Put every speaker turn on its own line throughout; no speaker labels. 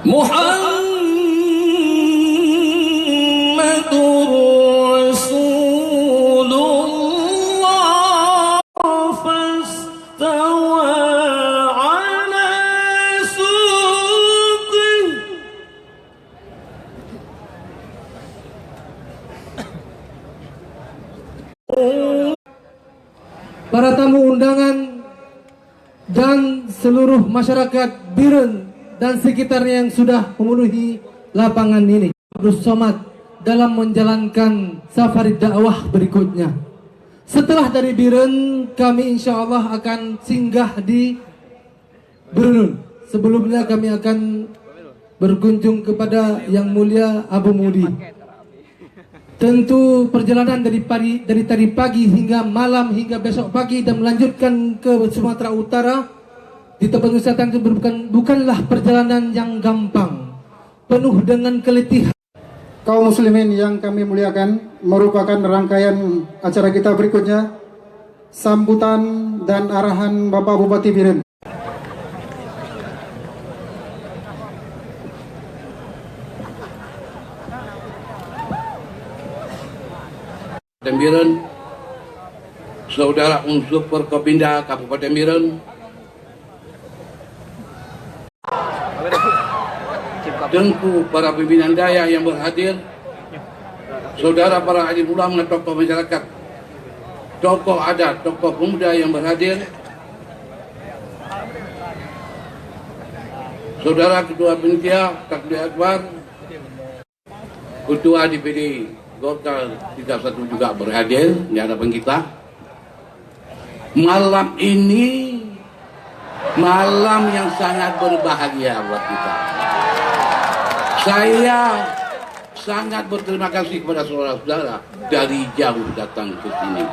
Muhammadur Rasulullah fastawa ala suqih.
Para tamu undangan dan seluruh masyarakat Biren dan sekitarnya yang sudah memenuhi lapangan ini, Abdul Somad dalam menjalankan safari dakwah berikutnya. Setelah dari Biren, kami insya Allah akan singgah di Brunei. Sebelumnya kami akan berkunjung kepada Yang Mulia Abu Mudi. Tentu perjalanan dari tadi pagi hingga malam hingga besok pagi dan melanjutkan ke Sumatera Utara di tempat wisata itu bukanlah perjalanan yang gampang, penuh dengan keletihan.
Kaum muslimin yang kami muliakan, merupakan rangkaian acara kita berikutnya, sambutan dan arahan Bapak Bupati Biren.
Kabupaten Biren, saudara unsur Forkopimda Kabupaten Biren, tentu para pimpinan daya yang berhadir, saudara para alim ulama, tokoh masyarakat, tokoh adat, tokoh pemuda yang berhadir, saudara Ketua Panitia Takbir Akbar, Ketua DPD Golkar 31 juga berhadir di hadapan kita. Malam ini malam yang sangat berbahagia buat kita. Saya sangat berterima kasih kepada saudara-saudara dari jauh datang ke sini.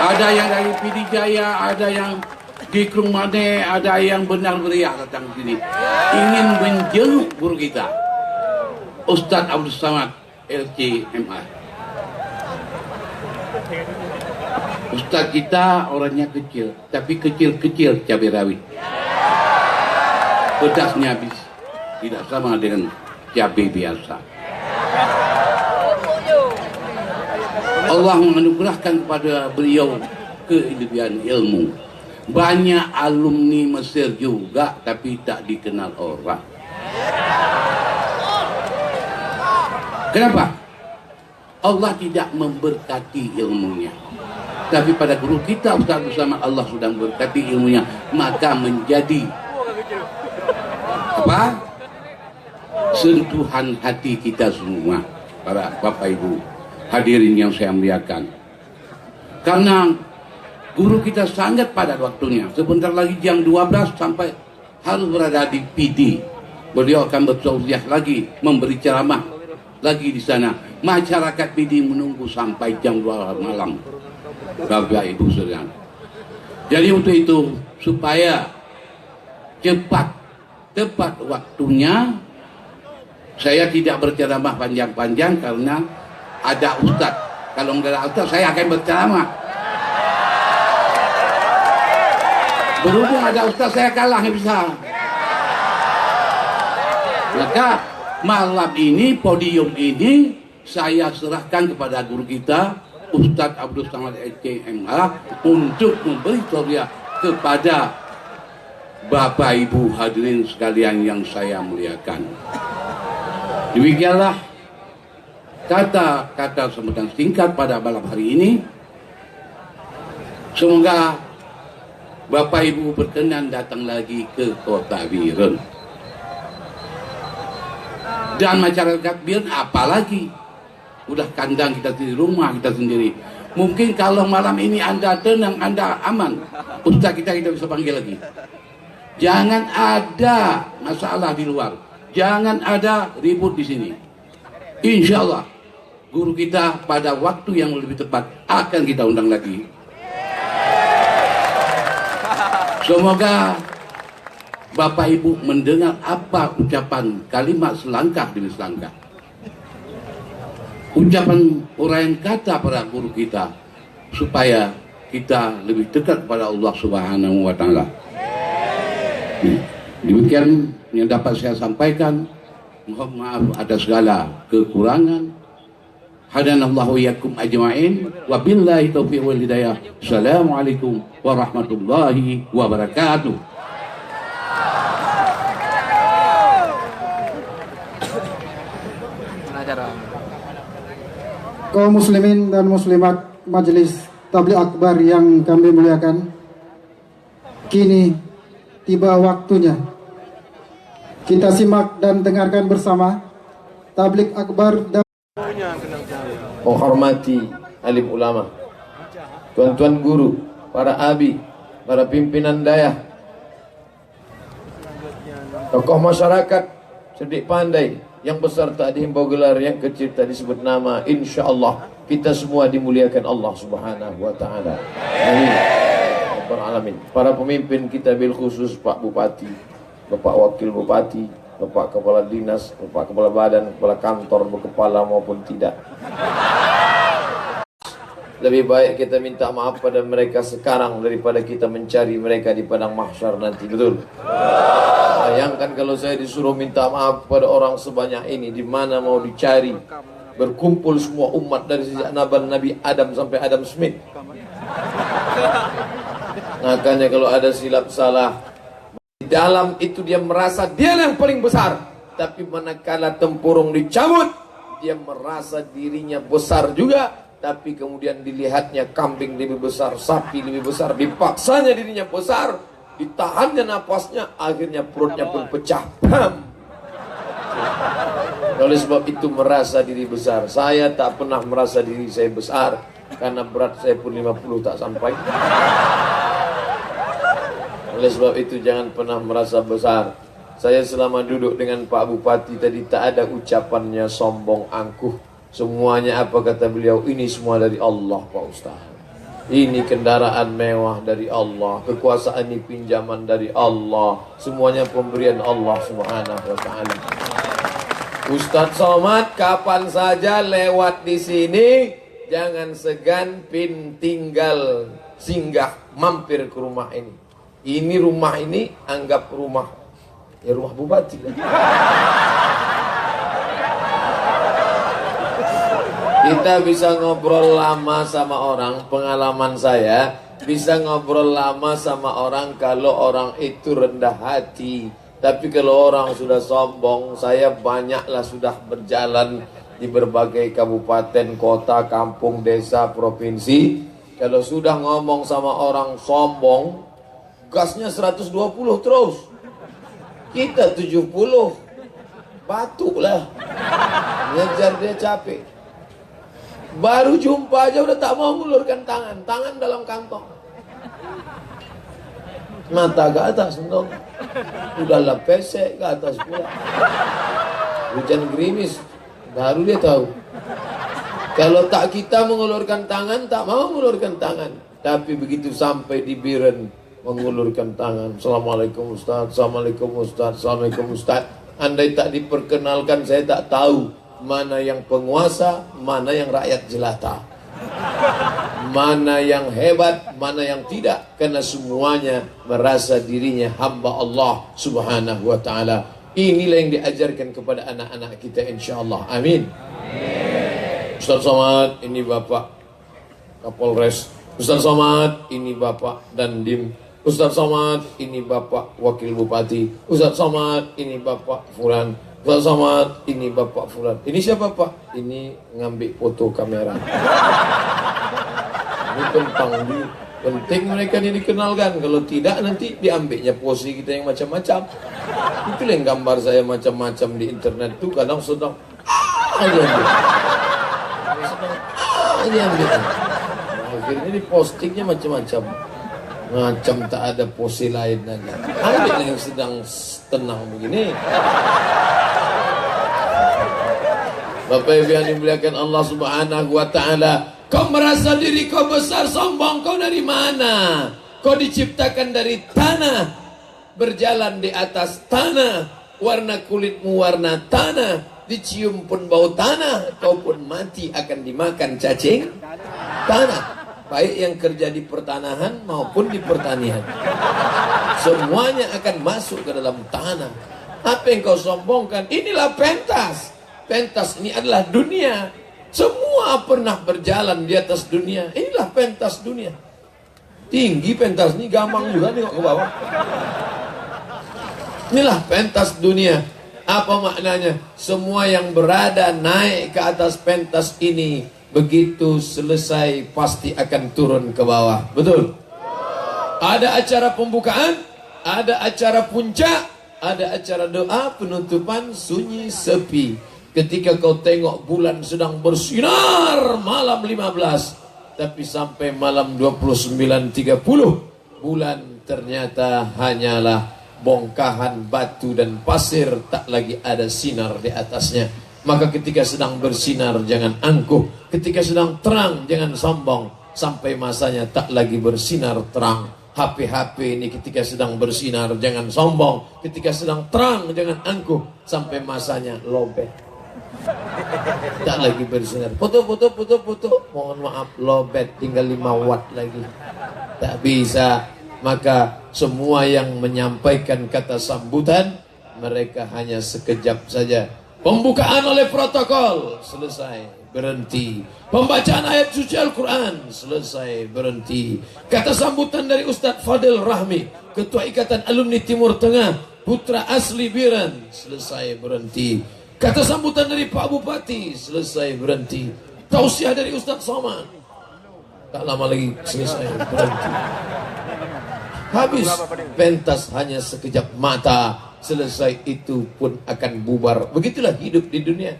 Ada yang dari PD Jaya, ada yang di Krungmane, ada yang benar meriah datang ke sini. Ingin menjenguk guru kita, Ustadz Abdul Somad LCMA. Ustadz kita orangnya kecil, tapi kecil-kecil cabai rawit. Pedasnya habis, tidak sama dengan cabai biasa. Allah menganugerahkan kepada beliau kelebihan ilmu. Banyak alumni Mesir juga, tapi tak dikenal orang. Kenapa? Allah tidak memberkati ilmunya. Tapi pada guru kita Ustaz bersama Allah sudah memberkati ilmunya, maka menjadi apa? Sentuhan hati kita semua, para Bapak Ibu hadirin yang saya muliakan. Karena guru kita sangat padat waktunya. Sebentar lagi jam 12 sampai harus berada di PD. Beliau akan bertausiah lagi, memberi ceramah lagi di sana. Masyarakat PD menunggu sampai jam 2 malam, Bapak Ibu sekalian. Jadi untuk itu, supaya tepat waktunya, saya tidak berceramah panjang-panjang karena ada ustadz. Kalau nggak ada ustadz, saya akan berceramah. Berhubung ada ustadz, saya kalah bisa. Maka malam ini, podium ini saya serahkan kepada guru kita Ustadz Abdul Somad LCMA untuk memberi tausiah kepada Bapak Ibu hadirin sekalian yang saya muliakan. Demikianlah kata-kata sambutan singkat pada malam hari ini. Semoga Bapak Ibu berkenan datang lagi ke kota Biren. Dan masyarakat Biren apalagi, udah kandang kita sendiri, rumah kita sendiri. Mungkin kalau malam ini Anda tenang, Anda aman, Ustaz kita bisa panggil lagi. Jangan ada masalah di luar, jangan ada ribut di sini. Insya Allah guru kita pada waktu yang lebih tepat akan kita undang lagi. Semoga Bapak Ibu mendengar apa ucapan kalimat selangkah demi selangkah. Ucapan uraian kata para guru kita supaya kita lebih dekat kepada Allah Subhanahu wa taala. Demikian yang dapat saya sampaikan. Mohon maaf atas segala kekurangan. Hadanallahu iyyakum ajma'in. Wabillahi taufiq wal hidayah. Assalamualaikum warahmatullahi wabarakatuh.
Kaum muslimin dan muslimat Majelis Tabligh Akbar yang kami muliakan, kini tiba waktunya kita simak dan dengarkan bersama Tabligh Akbar dan
menghormati alim ulama, tuan-tuan guru, para abi, para pimpinan dayah, tokoh masyarakat cerdik pandai, yang besar tak dihimbau gelar, yang kecil tak disebut nama. Insya Allah kita semua dimuliakan Allah Subhanahu wa taala. Amin. Rabbal alamin. Para pemimpin kita bil khusus Pak Bupati, Bapak Wakil Bupati, Bapak Kepala Dinas, Bapak Kepala Badan, Kepala Kantor, berkepala maupun tidak. Lebih baik kita minta maaf pada mereka sekarang daripada kita mencari mereka di padang mahsyar nanti, betul? Bayangkan kalau saya disuruh minta maaf pada orang sebanyak ini, di mana mau dicari? Berkumpul semua umat dari sejak Nabi Adam sampai Adam Smith. Makanya kalau ada silap salah, di dalam itu dia merasa dia yang paling besar. Tapi manakala tempurung dicabut, dia merasa dirinya besar juga. Tapi kemudian dilihatnya kambing lebih besar, sapi lebih besar, dipaksanya dirinya besar, ditahannya napasnya, akhirnya perutnya pun pecah. Bam! Oleh sebab itu merasa diri besar. Saya tak pernah merasa diri saya besar, karena berat saya pun 50 tak sampai. Oleh sebab itu jangan pernah merasa besar. Saya selama duduk dengan Pak Bupati tadi tak ada ucapannya sombong angkuh. Semuanya apa kata beliau, ini semua dari Allah Pak Ustaz. Ini kendaraan mewah dari Allah, kekuasaan ini pinjaman dari Allah, semuanya pemberian Allah Subhanahu wa taala. Ustaz Somad kapan saja lewat di sini, jangan segan tinggal singgah mampir ke rumah ini. Ini rumah ini anggap rumah, ya rumah Bupati. Kita bisa ngobrol lama sama orang, pengalaman saya bisa ngobrol lama sama orang kalau orang itu rendah hati. Tapi kalau orang sudah sombong, saya banyaklah sudah berjalan di berbagai kabupaten, kota, kampung, desa, provinsi. Kalau sudah ngomong sama orang sombong, gasnya 120 terus. Kita 70, batuklah. Ngejar dia capek. Baru jumpa aja udah tak mau ngulurkan tangan, tangan dalam kantong, mata ke atas dong, udahlah pesek ke atas pula. Hujan gerimis, baru dia tahu. Kalau tak kita mengulurkan tangan, tak mau mengulurkan tangan. Tapi begitu sampai di Biren, mengulurkan tangan. Assalamualaikum Ustaz, Assalamualaikum Ustaz, Assalamualaikum Ustaz. Andai tak diperkenalkan, saya tak tahu mana yang penguasa, mana yang rakyat jelata, mana yang hebat, mana yang tidak. Karena semuanya merasa dirinya hamba Allah Subhanahu wa ta'ala. Inilah yang diajarkan kepada anak-anak kita, insyaAllah. Amin. Ustaz Somad, ini Bapak Kapolres. Ustaz Somad, ini Bapak Dandim. Ustaz Somad, ini Bapak Wakil Bupati. Ustaz Somad, ini Bapak Fulan. Ustaz Somad, ini Bapak Fulan. Ini siapa Pak? Ini ngambil foto kamera. Ini penting mereka ini dikenalkan. Kalau tidak nanti diambilnya posisi kita yang macam-macam. Itulah yang gambar saya macam-macam di internet tuh. Kadang sedang aja ambil. Sedang aja ambil. Akhirnya di postingnya macam-macam. Macam tak ada posisi lain lagi. Ambil yang sedang tenang begini. Bapak Ibu yang dimuliakan Allah Subhanahu wa taala, kau merasa diri kau besar sombong, kau dari mana? Kau diciptakan dari tanah, berjalan di atas tanah, warna kulitmu warna tanah, dicium pun bau tanah, kau pun mati akan dimakan cacing tanah. Baik yang kerja di pertanahan maupun di pertanian, semuanya akan masuk ke dalam tanah. Apa yang kau sombongkan? Inilah pentas. Pentas ini adalah dunia. Semua pernah berjalan di atas dunia. Inilah pentas dunia. Tinggi pentas ini, gampang juga nih ke bawah. Inilah pentas dunia. Apa maknanya? Semua yang berada naik ke atas pentas ini, begitu selesai pasti akan turun ke bawah. Betul? Ada acara pembukaan, ada acara puncak, ada acara doa penutupan, sunyi sepi. Ketika kau tengok bulan sedang bersinar malam 15, tapi sampai malam 29.30 bulan ternyata hanyalah bongkahan batu dan pasir, tak lagi ada sinar di atasnya. Maka ketika sedang bersinar jangan angkuh, ketika sedang terang jangan sombong. Sampai masanya tak lagi bersinar terang. HP ini ketika sedang bersinar jangan sombong, ketika sedang terang jangan angkuh. Sampai masanya lobet, tak lagi bersinar. Foto, mohon maaf, lobet, tinggal 5 watt lagi, tak bisa. Maka semua yang menyampaikan kata sambutan, mereka hanya sekejap saja. Pembukaan oleh protokol, selesai, berhenti. Pembacaan ayat suci Al-Quran, selesai, berhenti. Kata sambutan dari Ustadz Fadil Rahmi, Ketua Ikatan Alumni Timur Tengah, putra asli Biren, selesai, berhenti. Kata sambutan dari Pak Bupati, selesai, berhenti. Tausiah dari Ustadz Somad, tak lama lagi selesai, berhenti. Habis, pentas hanya sekejap mata, selesai itu pun akan bubar. Begitulah hidup di dunia.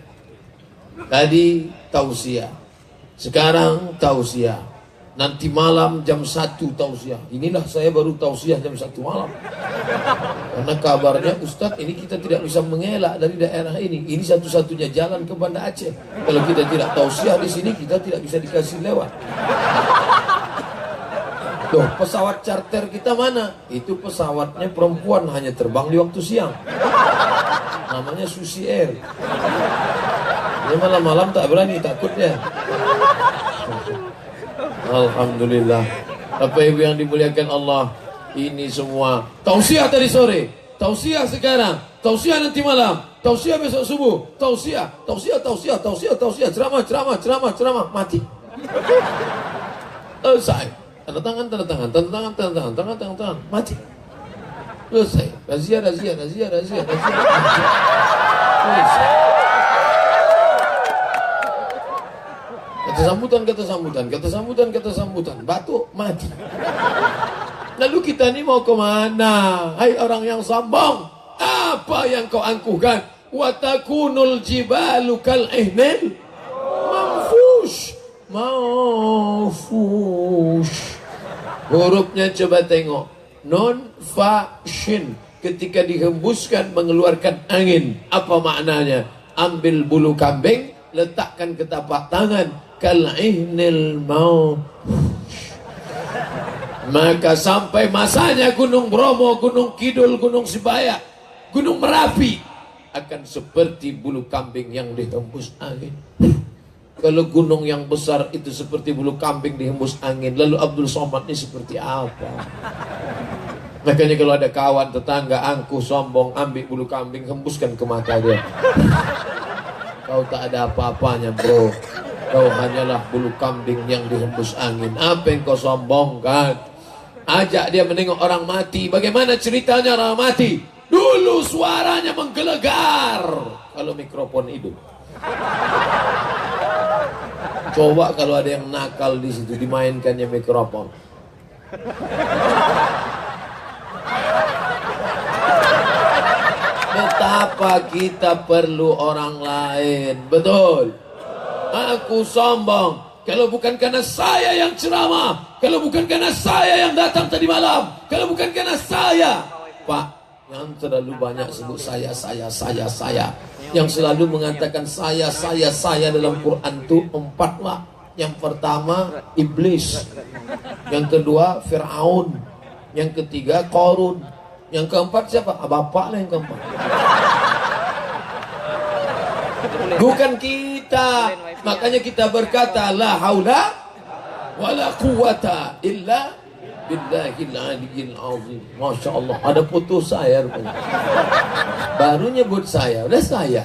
Tadi tausiah, sekarang tausiah, nanti malam jam 1 tausiah. Inilah saya baru tausiah jam 1 malam. Karena kabarnya Ustadz ini kita tidak bisa mengelak dari daerah ini. Ini satu-satunya jalan ke Banda Aceh. Kalau kita tidak tausiah di sini, kita tidak bisa dikasih lewat. Loh, pesawat charter kita mana? Itu pesawatnya perempuan, hanya terbang di waktu siang. Namanya Susi Air. Dia malam-malam tak berani, takutnya. Alhamdulillah. Bapak Ibu yang dimuliakan Allah, ini semua tausiah tadi sore, tausiah sekarang, tausiah nanti malam, tausiah besok subuh, tausiah, ceramah, mati. Selesai. Tanda tangan, mati. Selesai. Razia. Selesai. Kata sambutan, batuk, mati. Lalu kita ini mau kemana? Hai orang yang sombong, apa yang kau angkuhkan? Watakunul jibalu kal ihnil manfush. Hurufnya coba tengok, non fa shin. Ketika dihembuskan mengeluarkan angin, apa maknanya? Ambil bulu kambing, letakkan ke tapak tangan, kal'ihnil manfush. Maka sampai masanya Gunung Bromo, Gunung Kidul, Gunung Sibayak, Gunung Merapi akan seperti bulu kambing yang dihembus angin. Kalau gunung yang besar itu seperti bulu kambing dihembus angin, lalu Abdul Somad ini seperti apa? Makanya kalau ada kawan tetangga angkuh sombong, ambil bulu kambing, hembuskan ke mata dia. Kau tak ada apa-apanya bro, kau hanyalah bulu kambing yang dihembus angin. Apa yang kau sombongkan? Ajak dia menengok orang mati. Bagaimana ceritanya orang mati? Dulu suaranya menggelegar kalau mikrofon hidup. Coba kalau ada yang nakal di situ, dimainkannya mikrofon. Betapa kita perlu orang lain, betul. Aku sombong kalau bukan karena saya yang ceramah, kalau bukan karena saya yang datang tadi malam, kalau bukan karena saya, Pak, yang terlalu banyak sebut saya, yang selalu mengatakan saya dalam Quran itu 4 lah. Yang pertama iblis, yang kedua Fir'aun, yang ketiga Qarun, yang keempat siapa? Bapak lah yang keempat. Bukan kita. Makanya kita berkata la haula wala quwata illa billahil aliyyil azim. Masya Allah, ada foto saya rupanya. Baru nyebut saya, udah saya.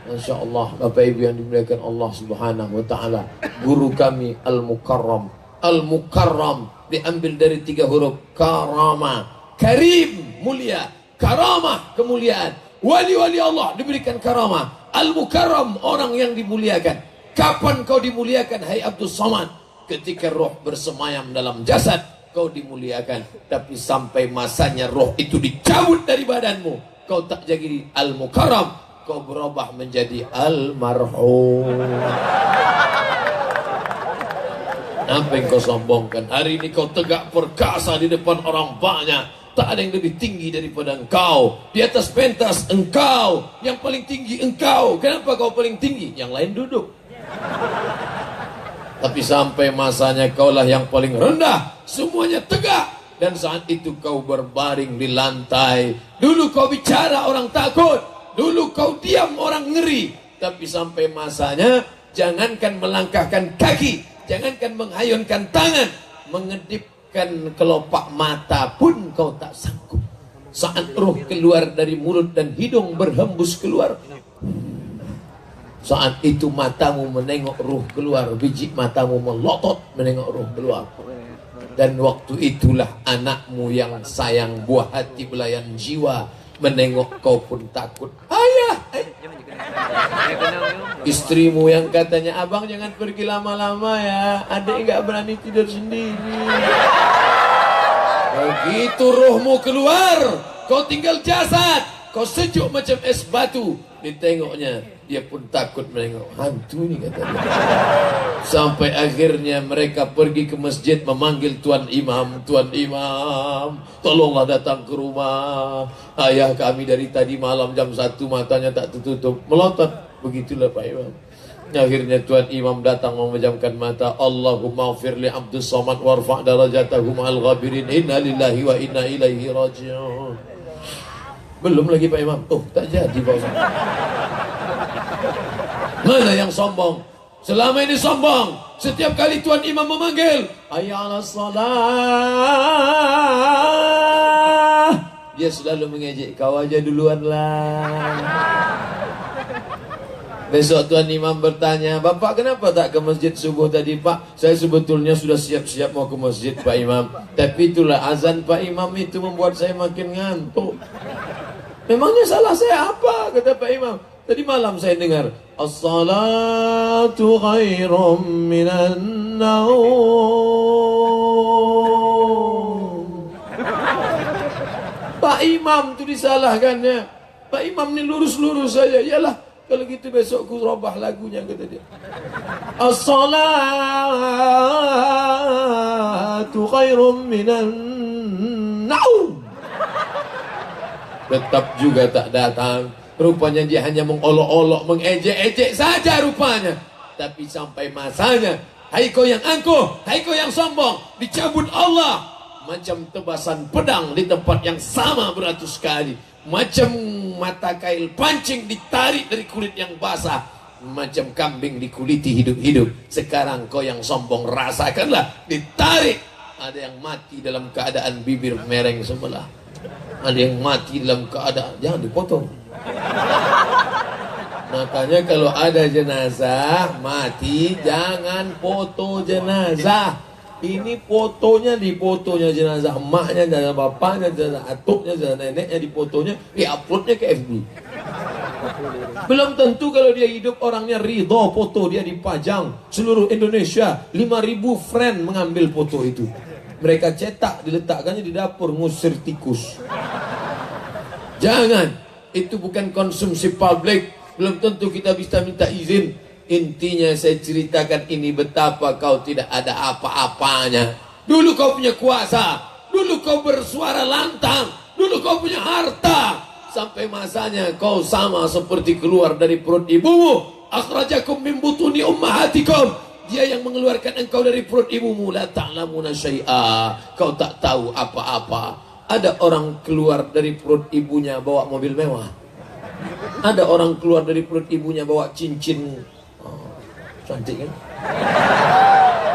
Masya Allah, Bapak Ibu yang dimuliakan Allah Subhanahu wa Ta'ala. Guru kami Al-Mukarram. Al-Mukarram diambil dari 3 huruf karama. Karim, mulia. Karamah, kemuliaan. Wali-wali Allah diberikan karamah. Al-Mukarram, orang yang dimuliakan. Kapan kau dimuliakan, hai Abdul Somad? Ketika roh bersemayam dalam jasad, kau dimuliakan. Tapi sampai masanya roh itu dicabut dari badanmu, kau tak jadi Al-Mukarram, kau berubah menjadi Al-Marhum. Apa yang kau sombongkan? Hari ini kau tegak perkasa di depan orang banyak. Tak ada yang lebih tinggi daripada engkau. Di atas pentas engkau, yang paling tinggi engkau. Kenapa kau paling tinggi? Yang lain duduk. Tapi sampai masanya kaulah yang paling rendah, semuanya tegak. Dan saat itu kau berbaring di lantai. Dulu kau bicara orang takut, dulu kau diam orang ngeri. Tapi sampai masanya, jangankan melangkahkan kaki, jangankan menghayunkan tangan, mengedipkan kelopak mata pun kau tak sanggup. Saat roh keluar dari mulut dan hidung berhembus keluar, saat itu matamu menengok ruh keluar, biji matamu melotot menengok ruh keluar. Dan waktu itulah anakmu yang sayang, buah hati belayan jiwa, menengok kau pun takut. Ayah, istrimu yang katanya, abang jangan pergi lama-lama ya, adik gak berani tidur sendiri. Begitu rohmu keluar, kau tinggal jasad, kau sejuk macam es batu. Ditengoknya, dia pun takut menengok hantu ini, kata dia. Sampai akhirnya mereka pergi ke masjid memanggil Tuan Imam. Tuan Imam, tolonglah datang ke rumah. Ayah kami dari tadi malam jam 1 matanya tak tertutup, melotot. Begitulah Pak Imam. Akhirnya Tuan Imam datang memejamkan mata. Allahumma ighfir li Abdus Somad warfa' darajatahum al-ghabirin. Inna lillahi wa inna ilaihi raji'un. Belum lagi Pak Imam. Oh, tak jadi Pak Imam. Mana yang sombong? Selama ini sombong. Setiap kali Tuan Imam memanggil, hayya 'alas shalah, dia selalu mengejek, kau aja duluan lah. Besok Tuan Imam bertanya, Bapak kenapa tak ke masjid subuh tadi Pak? Saya sebetulnya sudah siap-siap mau ke masjid Pak Imam. Tapi itulah azan Pak Imam itu membuat saya makin ngantuk. Memangnya salah saya apa? Kata Pak Imam. Tadi malam saya dengar, as-salatu khairum minan naum. Pak Imam itu disalahkannya. Pak Imam ini lurus-lurus saja. Yalah, kalau gitu besok ku robah lagunya, kata dia. As-salatu khairum minan naum. Tetap juga tak datang. Rupanya dia hanya mengolok-olok, mengejek-ejek saja rupanya. Tapi sampai masanya, hai kau yang angkuh, hai kau yang sombong, dicabut Allah. Macam tebasan pedang di tempat yang sama beratus kali. Macam mata kail pancing ditarik dari kulit yang basah. Macam kambing dikuliti hidup-hidup. Sekarang kau yang sombong rasakanlah, ditarik. Ada yang mati dalam keadaan bibir mereng sebelah. Ada yang mati dalam keadaan, jangan dipotong. Makanya kalau ada jenazah mati, jangan foto jenazah. Ini fotonya, di fotonya jenazah emaknya, jenazah bapaknya, jenazah atuknya, jenazah neneknya, di fotonya, di-uploadnya ke FB. Belum tentu kalau dia hidup orangnya ridho foto dia dipajang. Seluruh Indonesia 5.000 friend mengambil foto itu. Mereka cetak, diletakkannya di dapur, ngusir tikus. Jangan, itu bukan konsumsi publik. Belum tentu kita bisa minta izin. Intinya saya ceritakan ini betapa kau tidak ada apa-apanya. Dulu kau punya kuasa, dulu kau bersuara lantang, Dulu kau punya harta. Sampai masanya kau sama seperti keluar dari perut ibumu. Akhrajakum min butuni ummahatikum. Dia yang mengeluarkan engkau dari perut ibumu. La ta'lamuna syai'a. Kau tak tahu apa-apa. Ada orang keluar dari perut ibunya bawa mobil mewah. Ada orang keluar dari perut ibunya bawa cincin. Oh, cantik kan?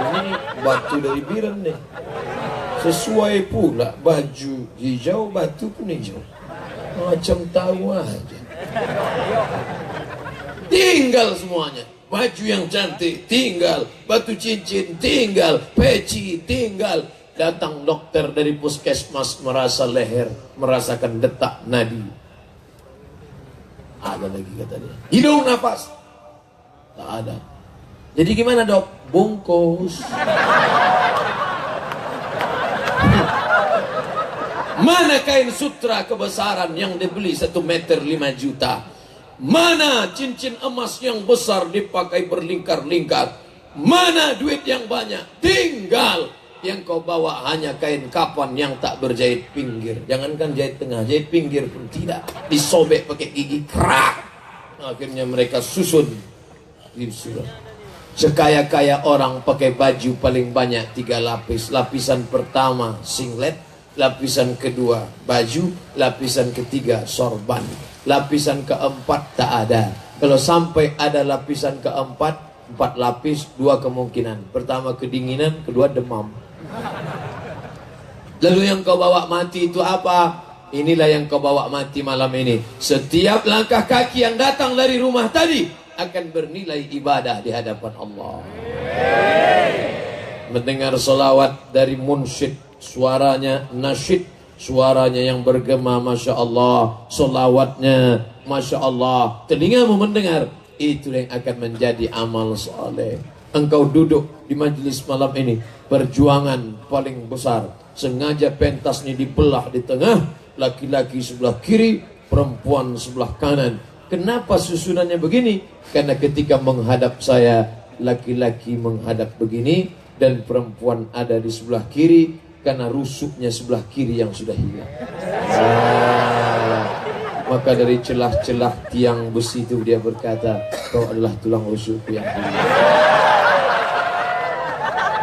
Ini batu dari Biren nih. Sesuai pula baju hijau, batu pun hijau. Macam tahu aja. Tinggal semuanya. Baju yang cantik tinggal, batu cincin tinggal, peci tinggal. Datang dokter dari puskesmas merasa leher, merasakan detak nadi. Ada lagi kata dia. Hidung nafas. Tak ada. Jadi gimana dok? Bungkus. Mana kain sutra kebesaran yang dibeli 1 meter 5 juta? Mana cincin emas yang besar dipakai berlingkar-lingkar? Mana duit yang banyak? Tinggal yang kau bawa hanya kain kapan yang tak berjahit pinggir. Jangankan jahit tengah, jahit pinggir pun tidak. Disobek pakai gigi, krak. Akhirnya mereka susun. Sekaya-kaya orang pakai baju paling banyak 3 lapis. Lapisan pertama singlet, lapisan kedua baju, lapisan ketiga sorban, lapisan keempat tak ada. Kalau sampai ada lapisan keempat, 4 lapis, 2 kemungkinan. Pertama kedinginan, kedua demam. Lalu yang kau bawa mati itu apa? Inilah yang kau bawa mati malam ini. Setiap langkah kaki yang datang dari rumah tadi akan bernilai ibadah di hadapan Allah. Mendengar solawat dari munsyid, suaranya nasyid, suaranya yang bergema, Masya Allah, solawatnya Masya Allah, telingamu mendengar, itu yang akan menjadi amal soleh. Engkau duduk di majelis malam ini, perjuangan paling besar, sengaja pentasnya dibelah di tengah, laki-laki sebelah kiri, perempuan sebelah kanan. Kenapa susunannya begini? Karena ketika menghadap saya, laki-laki menghadap begini dan perempuan ada di sebelah kiri, karena rusuknya sebelah kiri yang sudah hilang. Maka dari celah-celah tiang besi itu dia berkata, kau adalah tulang rusukku yang hilang.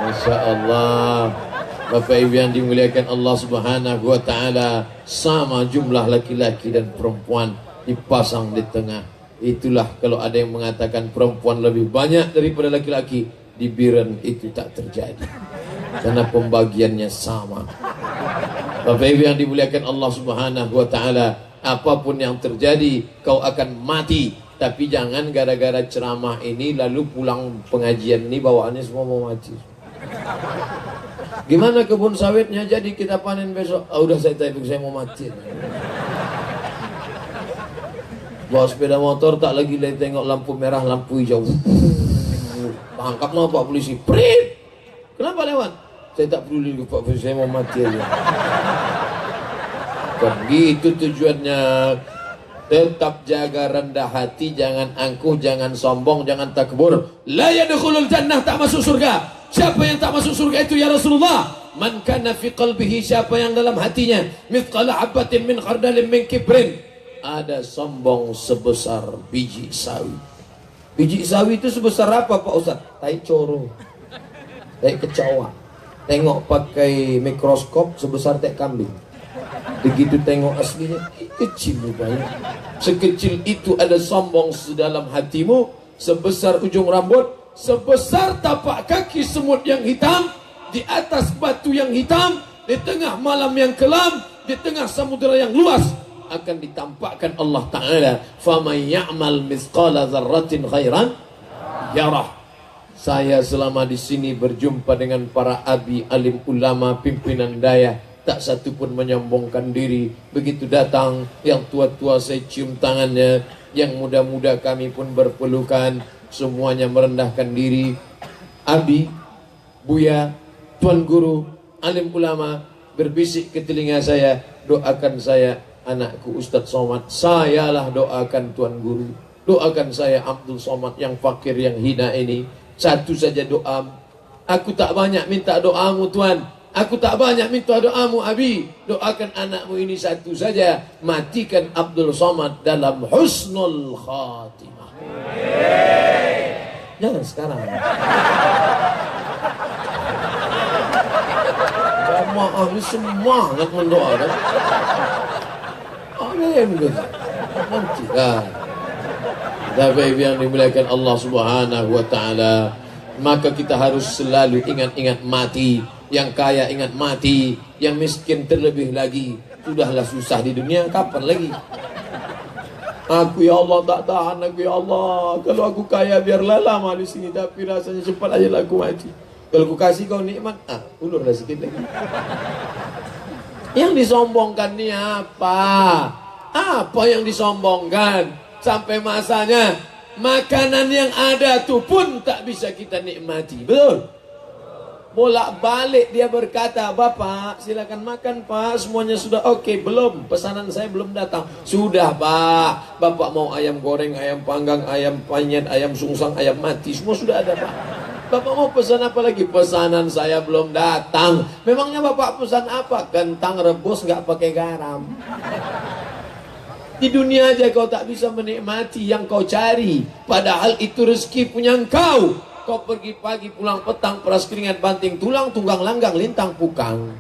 Masya Allah. Bapak Ibu yang dimuliakan Allah Subhanahu wa Ta'ala, sama jumlah laki-laki dan perempuan dipasang di tengah. Itulah kalau ada yang mengatakan perempuan lebih banyak daripada laki-laki, di Biren itu tak terjadi, karena pembagiannya sama. Bapak Ibu yang dimuliakan Allah Subhanahu wa Ta'ala, apapun yang terjadi kau akan mati. Tapi jangan gara-gara ceramah ini lalu pulang pengajian ini bawaannya semua mau mati. Gimana kebun sawitnya jadi kita panen besok? Udah saya mau mati. Bawa sepeda motor tak lagi tengok lampu merah, lampu hijau. Tangkap no Pak Polisi. Prit. Kenapa lewat? Saya tak peduli Pak Polisi, saya mau mati aja. Kan gitu tujuannya. Tetap jaga rendah hati, jangan angkuh, jangan sombong, jangan takbur. La yadkhulul jannah, tak masuk surga. Siapa yang tak masuk surga itu ya Rasulullah? Man kana fi qalbihi, siapa yang dalam hatinya mithqala habatin min khardalin min kibrin, ada sombong sebesar biji sawi. Biji sawi itu sebesar apa Pak Ustaz? Tai coro, tai kecoa. Tengok pakai mikroskop sebesar tai kambing. Begitu tengok aslinya kecil rupanya. Sekecil itu ada sombong sedalam hatimu, sebesar ujung rambut, sebesar tapak kaki semut yang hitam, di atas batu yang hitam, di tengah malam yang kelam, di tengah samudera yang luas, akan ditampakkan Allah Ta'ala. Faman ya'mal mithqala dzarratin khairan yarah. Saya selama di sini berjumpa dengan para abi, alim ulama, pimpinan daya, tak satu pun menyombongkan diri. Begitu datang yang tua-tua saya cium tangannya, yang muda-muda kami pun berpelukan, semuanya merendahkan diri. Abi, Buya, Tuan Guru, alim ulama berbisik ke telinga saya, doakan saya anakku Ustadz Somad. Sayalah doakan Tuan Guru, doakan saya Abdul Somad yang fakir, yang hina ini. Satu saja doa. Aku tak banyak minta doamu Tuan, Aku tak banyak minta doamu Abi. Doakan anakmu ini satu saja. Matikan Abdul Somad dalam husnul khatimah. Jangan sekarang. Jamaah ini semangat mendoakan. Ada yang begitu. Nanti kan. Tapi yang dimuliakan Allah Subhanahu wa taala, maka kita harus selalu ingat-ingat mati. Yang kaya ingat mati, yang miskin terlebih lagi. Sudahlah susah di dunia, kapan lagi? Aku ya Allah tak tahan, aku ya Allah. Kalau aku kaya biarlah lama di sini, tapi rasanya cepat aja lah aku mati. Kalau aku kasih kau nikmat, ulurlah sikit lagi. Yang disombongkan ni apa? Apa yang disombongkan? Sampai masanya makanan yang ada tu pun tak bisa kita nikmati. Betul? Bolak-balik dia berkata, Bapak silakan makan Pak, semuanya sudah oke. Belum, pesanan saya belum datang. Sudah Pak, Bapak mau ayam goreng, ayam panggang, ayam penyet, ayam sungsang, ayam mati, semua sudah ada Pak. Bapak mau pesan apa lagi? Pesanan saya belum datang. Memangnya Bapak pesan apa? Kentang rebus nggak pakai garam. Di dunia aja kau tak bisa menikmati yang kau cari, padahal itu rezeki punya engkau. Kau pergi pagi pulang petang, peras keringat banting tulang, tunggang langgang lintang pukang.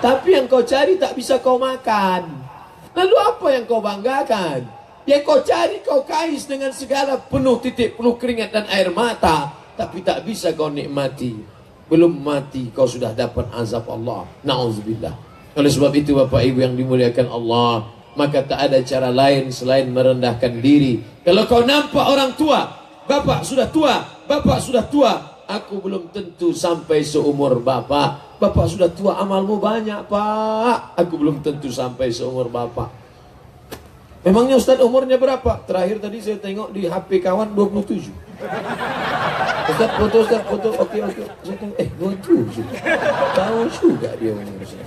Tapi yang kau cari tak bisa kau makan. Lalu apa yang kau banggakan? Yang kau cari kau kais dengan segala penuh titik, penuh keringat dan air mata, tapi tak bisa kau nikmati. Belum mati kau sudah dapat azab Allah. Na'udzubillah. Oleh sebab itu Bapak Ibu yang dimuliakan Allah, maka tak ada cara lain selain merendahkan diri. Kalau kau nampak orang tua, Bapak sudah tua, Bapak sudah tua, aku belum tentu sampai seumur Bapak. Bapak sudah tua, amalmu banyak Pak, aku belum tentu sampai seumur Bapak. Memangnya Ustaz umurnya berapa? Terakhir tadi saya tengok di HP kawan 27. Ustaz foto, oke. Saya tengok, 27. Tahu juga dia umur saya.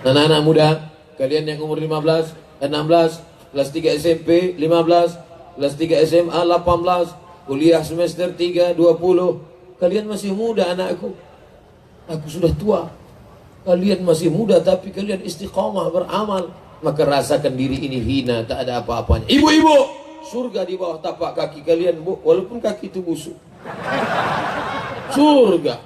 Anak-anak muda, kalian yang umur 15, 16, kelas 3 SMP, 15, kelas 3 SMA 18, kuliah semester 3 20. Kalian masih muda anakku. Aku sudah tua. Kalian masih muda tapi kalian istiqamah beramal. Maka rasakan diri ini hina, tak ada apa-apanya. Ibu-ibu, surga di bawah tapak kaki kalian, Bu, walaupun kaki itu busuk. Surga.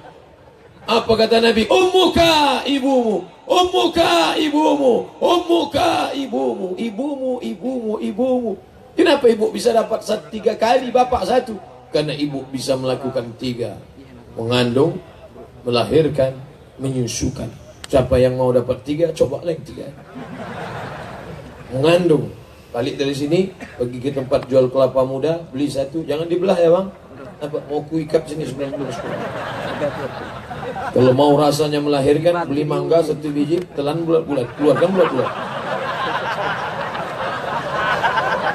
Apa kata Nabi? Ummuka ibumu, ummuka ibumu, ummuka ibumu, ibumu. Kenapa ibu bisa dapat 3 kali, bapak 1? Karena ibu bisa melakukan 3. Mengandung, melahirkan, menyusukan. Siapa yang mau dapat 3, coba yang 3. Mengandung, balik dari sini, pergi ke tempat jual kelapa muda, beli 1, jangan dibelah ya bang. Apa, mau kuikap sini 90. Kalau mau rasanya melahirkan, beli mangga 1 biji, telan bulat-bulat, keluarkan bulat-bulat.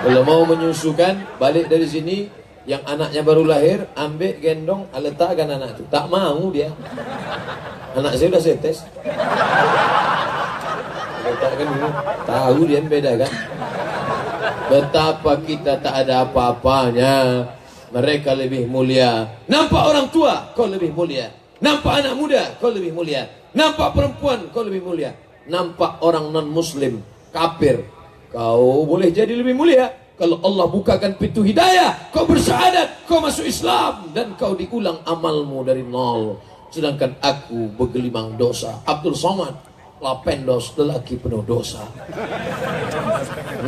Kalau mau menyusukan, balik dari sini, yang anaknya baru lahir, ambil gendong, letakkan anak itu. Tak mau dia. Anak saya udah saya tes. Letakkan dulu. Tahu dia beda kan? Betapa kita tak ada apa-apanya. Mereka lebih mulia. Nampak orang tua, kau lebih mulia. Nampak anak muda, kau lebih mulia. Nampak perempuan, kau lebih mulia. Nampak orang non-muslim, kafir, kau boleh jadi lebih mulia. Kalau Allah bukakan pintu hidayah, kau bersyahadat, kau masuk Islam, dan kau diulang amalmu dari nol. Sedangkan aku bergelimang dosa. Abdul Somad, lapendos, lelaki penuh dosa.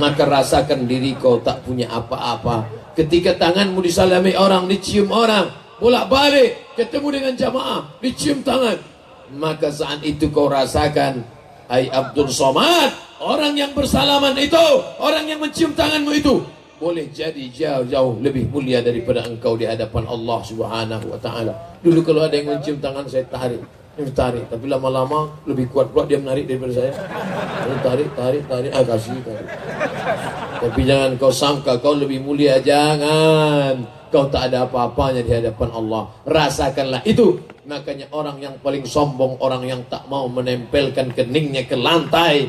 Maka rasakan diri kau tak punya apa-apa. Ketika tanganmu disalami orang, dicium orang, bolak-balik ketemu dengan jamaah, dicium tangan, maka saat itu kau rasakan, hai Abdul Somad, orang yang bersalaman itu, orang yang mencium tanganmu itu, boleh jadi jauh-jauh lebih mulia daripada engkau di hadapan Allah Subhanahu wa taala. Dulu kalau ada yang mencium tangan saya tarik, tapi lama-lama lebih kuat pula dia menarik daripada saya. Tarik, kasih tarik. Tapi jangan kau sangka kau lebih mulia, jangan. Kau tak ada apa-apanya di hadapan Allah. Rasakanlah itu. Makanya orang yang paling sombong, orang yang tak mau menempelkan keningnya ke lantai.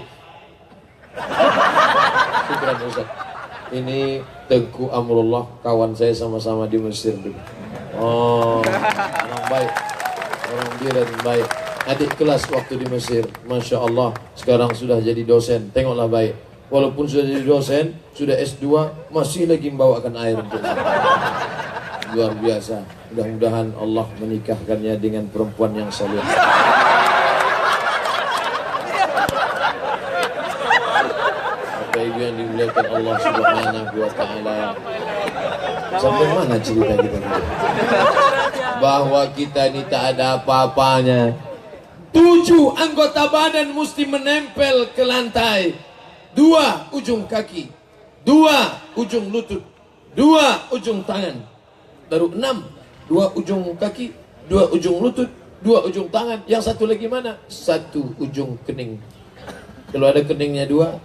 Ini Tengku Amrullah, kawan saya sama-sama di Mesir dulu. Oh, orang baik. Orang biren baik. Adik kelas waktu di Mesir, Masya Allah, sekarang sudah jadi dosen. Tengoklah baik. Walaupun sudah jadi dosen, sudah S2, masih lagi membawakan air untuk saya. Luar biasa. Mudah-mudahan Allah menikahkannya dengan perempuan yang saleh. Bapak Ibu yang dimuliakan Allah Subhanahu wa taala. Sampai mana cerita kita? Bahwa kita ini tak ada apa-apanya. 7 anggota badan mesti menempel ke lantai. 2 ujung kaki, 2 ujung lutut, 2 ujung tangan. Baru 6, 2 ujung kaki, 2 ujung lutut, 2 ujung tangan. Yang satu lagi mana? 1 ujung kening. Kalau ada keningnya 2,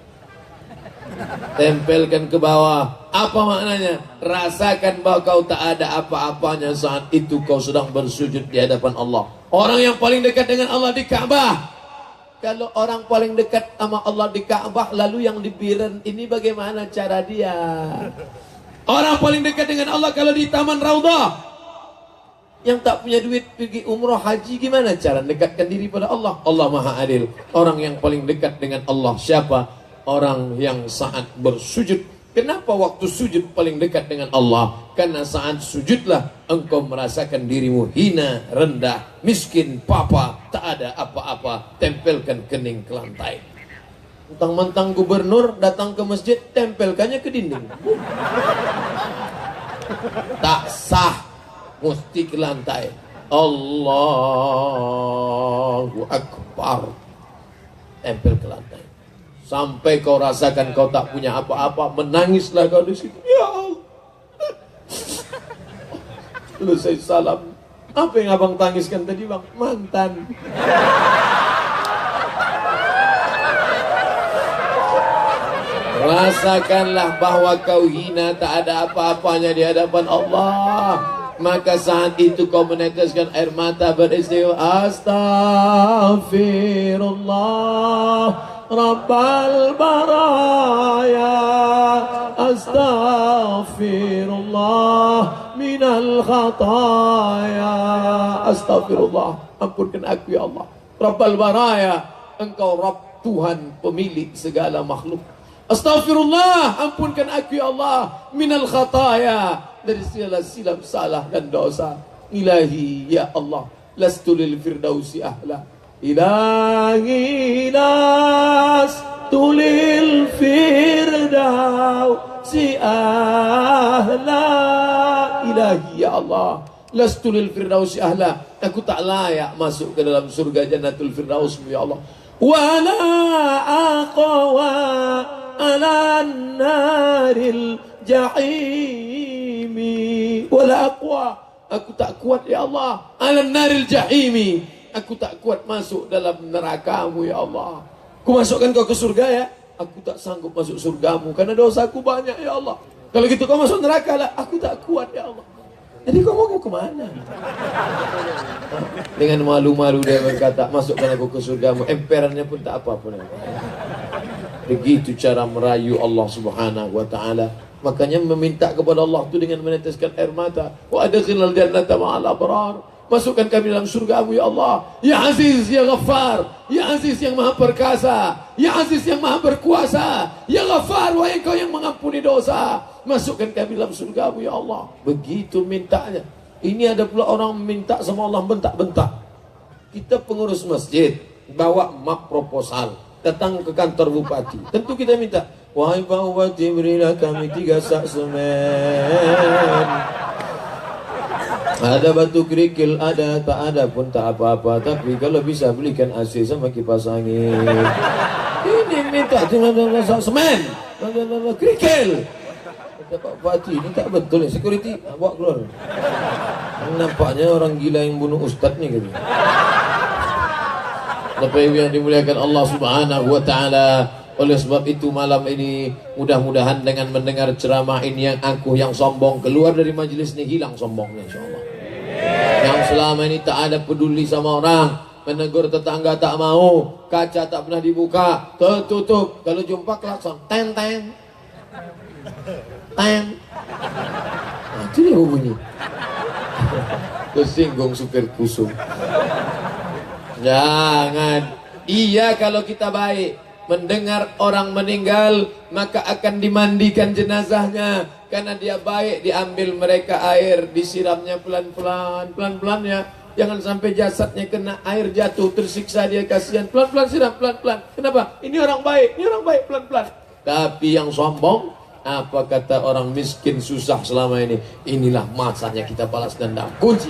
tempelkan ke bawah. Apa maknanya? Rasakan bahwa kau tak ada apa-apanya saat itu kau sedang bersujud di hadapan Allah. Orang yang paling dekat dengan Allah di Ka'bah. Kalau orang paling dekat sama Allah di Ka'bah, lalu yang di Biren ini bagaimana cara dia? Orang paling dekat dengan Allah kalau di Taman Raudhah. Yang tak punya duit pergi umrah haji, gimana cara dekatkan diri pada Allah? Allah Maha Adil. Orang yang paling dekat dengan Allah siapa? Orang yang saat bersujud. Kenapa waktu sujud paling dekat dengan Allah? Karena saat sujudlah engkau merasakan dirimu hina, rendah, miskin, papa, tak ada apa-apa. Tempelkan kening ke lantai. Mentang-mentang gubernur datang ke masjid, tempelkannya ke dinding. Tak sah, mesti ke lantai. Allahu Akbar. Tempel ke lantai. Sampai kau rasakan kau tak punya apa-apa, menangislah kau di situ. Ya Allah. Selesai salam. Apa yang abang tangiskan tadi bang? Mantan. Rasakanlah bahwa kau hina, tak ada apa-apanya di hadapan Allah. Maka saat itu kau meneteskan air mata beristighfar. Astaghfirullah Rabbal baraya, astaghfirullah minal khataya. Astaghfirullah, ampunkan aku ya Allah. Rabbal baraya, engkau Rabb, Tuhan pemilik segala makhluk. Astaghfirullah, ampunkan aku ya Allah minal khataya, dari segala silap salah dan dosa. Ilahi ya Allah, lastu lil firdausi ahla. Ilahi lastu lil firdausi ahla. Ilahi ya Allah, lastu lil firdausi ahla. Aku tak layak masuk ke dalam surga Jannatul Firdaus ya Allah. Wala aqwa ala naril jahimi. Wala aqwa, aku tak kuat ya Allah, ala naril jahimi. Aku tak kuat masuk dalam neraka-Mu ya Allah. Ku masukkan kau ke surga ya. Aku tak sanggup masuk surga-Mu karena dosaku banyak ya Allah. Kalau gitu kau masuk neraka lah. Aku tak kuat ya Allah. Jadi kau mau kemana? Dengan malu-malu dia berkata, masukkan aku ke surga-Mu. Emperannya pun tak apa-apa. Begitu cara merayu Allah Subhanahu wa ta'ala. Makanya meminta kepada Allah itu dengan meneteskan air mata. Wa adkhilnal jannata ma'al abrar. Masukkan kami dalam surga-Mu ya Allah. Ya Aziz, ya Ghaffar. Ya Aziz yang maha perkasa. Ya Aziz yang maha berkuasa. Ya Ghaffar, wahai Engkau yang mengampuni dosa. Masukkan kami dalam surga-Mu ya Allah. Begitu mintanya. Ini ada pula orang minta sama Allah bentak-bentak. Kita pengurus masjid bawa map proposal, datang ke kantor bupati. Tentu kita minta, wahai Pak Bupati, berilah kami 3 sak semen. Ada batu kerikil, ada, tak ada pun tak apa-apa. Tapi kalau bisa belikan AC sama kipas angin. Ini minta cuma semen, kerikil. Kata Pak Bupati, ini tak betul. Security, bawa keluar. Nampaknya orang gila yang bunuh ustadz nih gitu. Bapak Ibu yang dimuliakan Allah Subhanahu wa ta'ala. Oleh sebab itu malam ini mudah-mudahan dengan mendengar ceramah ini yang angkuh, yang sombong keluar dari majelis ini, hilang sombongnya insyaallah. Yang selama ini tak ada peduli sama orang, menegur tetangga tak mau, kaca tak pernah dibuka, tertutup, kalau jumpa klakson teng teng teng. Nah, itu dia bunyi. Tersinggung supir pusung. Jangan. Iya, kalau kita baik, mendengar orang meninggal, maka akan dimandikan jenazahnya. Karena dia baik, diambil mereka air, disiramnya pelan-pelan, pelan-pelan ya. Jangan sampai jasadnya kena air jatuh, tersiksa dia, kasihan. Pelan-pelan siram, pelan-pelan. Kenapa? Ini orang baik, pelan-pelan. Tapi yang sombong, apa kata orang miskin susah selama ini? Inilah masanya kita balas dendam. Kunci.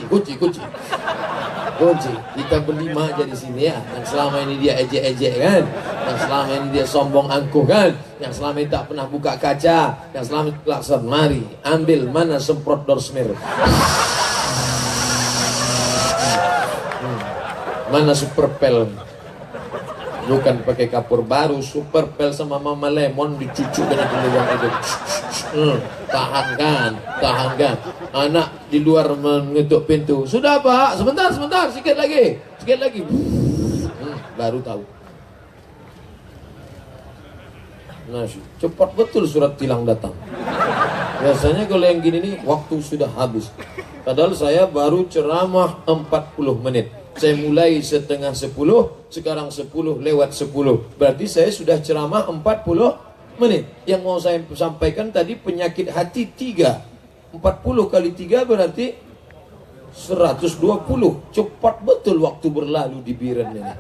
Kita berlima aja di sini ya. Yang selama ini dia ejek-ejek kan, yang selama ini dia sombong angkuh kan, yang selama ini tak pernah buka kaca, yang selama ini laksan. Mari ambil, mana semprot dorsmer, mana superpel. Bukan pakai kapur baru, superpel sama Mama Lemon dicucuk dengan lubang itu. Tahan kan. Anak di luar mengetuk pintu. Sudah Pak, sebentar, sikit lagi. Baru tahu. Nah, cepat betul surat tilang datang. Biasanya kalau yang gini nih, waktu sudah habis. Padahal saya baru ceramah 40 menit. Saya mulai setengah 10, sekarang 10 lewat 10. Berarti saya sudah ceramah 40 menit. Yang mau saya sampaikan tadi penyakit hati 3. 40 kali 3 berarti 120. Cepat betul waktu berlalu di Biren ini.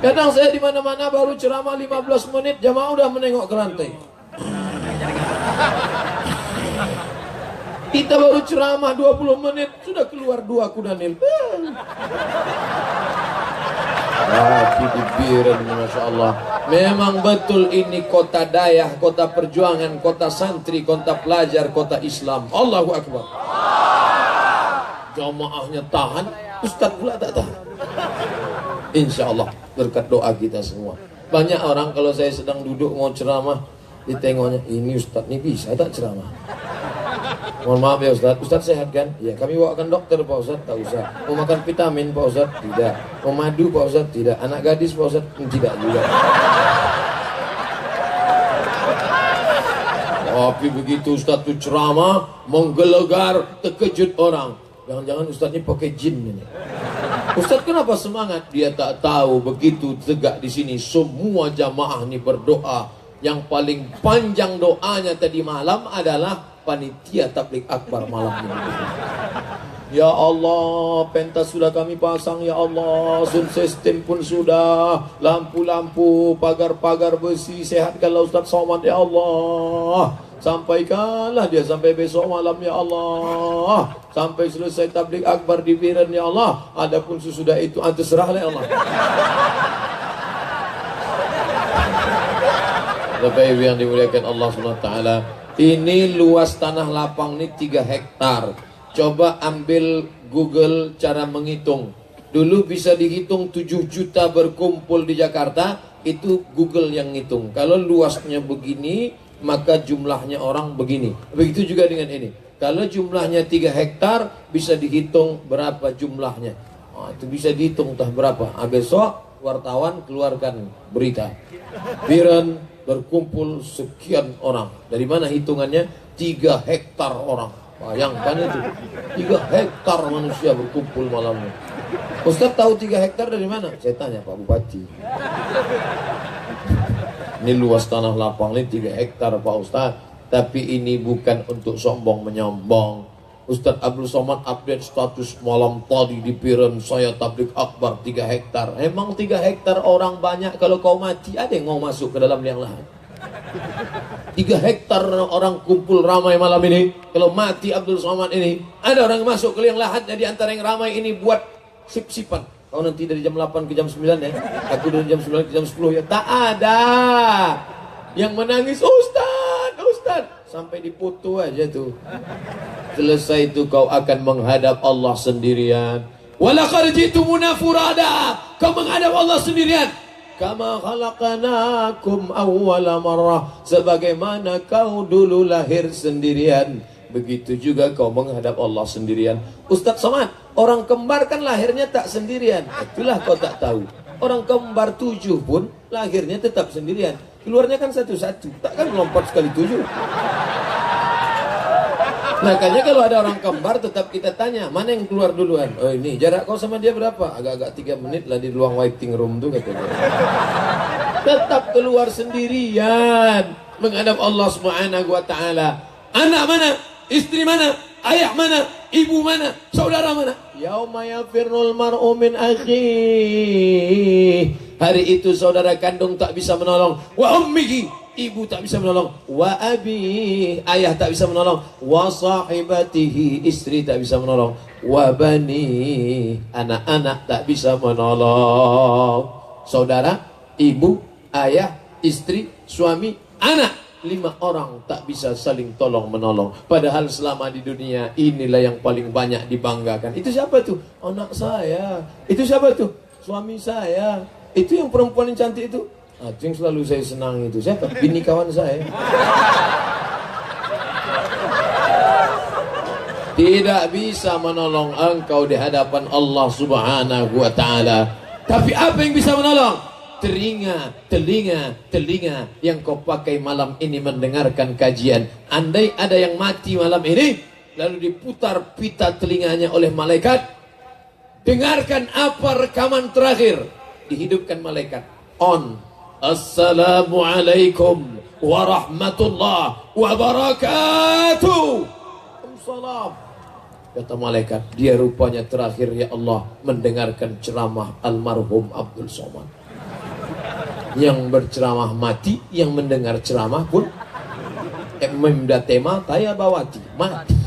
Kadang saya di mana-mana baru ceramah 15 menit, jamaah udah menengok ke lantai. Kita baru ceramah 20 menit, sudah keluar 2 kuda nil. Tapi di Biren, Masya Allah. Memang betul ini kota dayah, kota perjuangan, kota santri, kota pelajar, kota Islam. Allahu Akbar. Jamaahnya tahan, Ustaz pula tak tahan. Insya Allah berkat doa kita semua. Banyak orang kalau saya sedang duduk mau ceramah, ditengoknya, ini Ustaz ini bisa tak ceramah? Mohon maaf ya Ustaz, Ustaz sehat kan? Ya, kami bawakan dokter Pak Ustaz, tak usah. Mau makan vitamin Pak Ustaz? Tidak. Mau madu Pak Ustaz? Tidak. Anak gadis Pak Ustaz? Tidak juga. Tapi begitu Ustaz itu ceramah, menggelegar, terkejut orang. Jangan-jangan Ustaz ini pakai jin ini. Ustaz kenapa semangat? Dia tak tahu begitu tegak di sini semua jamaah ini berdoa. Yang paling panjang doanya tadi malam adalah panitia tabligh akbar malam ini. Ya Allah, pentas sudah kami pasang ya Allah, sound system pun sudah, lampu-lampu, pagar-pagar besi, sehatkanlah Ustaz Somad ya Allah. Sampaikanlah dia sampai besok malam ya Allah, sampai selesai tabligh akbar di Biren ya Allah. Adapun sesudah itu terserahlah ya Allah. Bapak Ibu yang dimuliakan Allah SWT, ini luas tanah lapang ini 3 hektar. Coba ambil Google cara menghitung. Dulu bisa dihitung 7 juta berkumpul di Jakarta, itu Google yang ngitung. Kalau luasnya begini, maka jumlahnya orang begini. Begitu juga dengan ini. Kalau jumlahnya 3 hektar, bisa dihitung berapa jumlahnya. Itu bisa dihitung entah berapa. Besok wartawan keluarkan berita. Biren berkumpul sekian orang. Dari mana hitungannya? 3 hektar orang. Bayangkan itu. 3 hektar manusia berkumpul malamnya. Ustaz tahu 3 hektar dari mana? Saya tanya Pak Bupati. Ini luas tanah lapang ini 3 hektar Pak Ustaz. Tapi ini bukan untuk sombong menyombong. Ustaz Abdul Somad update status malam tadi di Biren, saya tabligh akbar 3 hektar. Emang 3 hektar orang banyak, kalau kau mati ada yang mau masuk ke dalam liang lahat? 3 hektar orang kumpul ramai malam ini. Kalau mati Abdul Somad ini, ada orang yang masuk ke liang lahat. Jadi antara yang ramai ini buat sip-sipan. Kau nanti dari jam 8 ke jam 9 ya, aku dari jam 9 ke jam 10 ya. Tak ada yang menangis Ustaz, Ustaz, sampai dipoto aja tuh. Selesai itu kau akan menghadap Allah sendirian. Walaqad ji'tumuna furada, kau menghadap Allah sendirian. Kama khalaqnakum awwala marrah, sebagaimana kau dulu lahir sendirian, begitu juga kau menghadap Allah sendirian. Ustaz Somad, orang kembar kan lahirnya tak sendirian. Itulah kau tak tahu. Orang kembar 7 pun lahirnya tetap sendirian. Keluarnya kan satu-satu, takkan melompat sekali 7. Makanya kalau ada orang kembar tetap kita tanya, mana yang keluar duluan? Oh ini, jarak kau sama dia berapa? Agak-agak 3 menit lah di ruang waiting room tuh katanya. Tetap keluar sendirian menghadap Allah Subhanahu wa taala. Anak mana? Istri mana? Ayah mana? Ibu mana? Saudara mana? Yauma yafirrul mar'u min akhihi. Hari itu saudara kandung tak bisa menolong. Wa ummihi. Ibu tak bisa menolong, wa abi, ayah tak bisa menolong, wa sahibatihi, istri tak bisa menolong, wa bani, anak-anak tak bisa menolong. Saudara, ibu, ayah, istri, suami, anak, 5 orang tak bisa saling tolong menolong. Padahal selama di dunia inilah yang paling banyak dibanggakan. Itu siapa tuh? Anak saya. Itu siapa tuh? Suami saya. Itu yang perempuan yang cantik itu. Itu yang selalu saya senang itu. Siapa? Bini kawan saya. Tidak bisa menolong engkau di hadapan Allah Subhanahu wa ta'ala. Tapi apa yang bisa menolong? Telinga yang kau pakai malam ini mendengarkan kajian. Andai ada yang mati malam ini, lalu diputar pita telinganya oleh malaikat, dengarkan apa rekaman terakhir. Dihidupkan malaikat. On. Assalamualaikum warahmatullahi wabarakatuh. Salam. Kata malaikat, dia rupanya terakhir ya Allah mendengarkan ceramah almarhum Abdul Somad. Yang berceramah mati, yang mendengar ceramah pun memda tema taya bawati mati.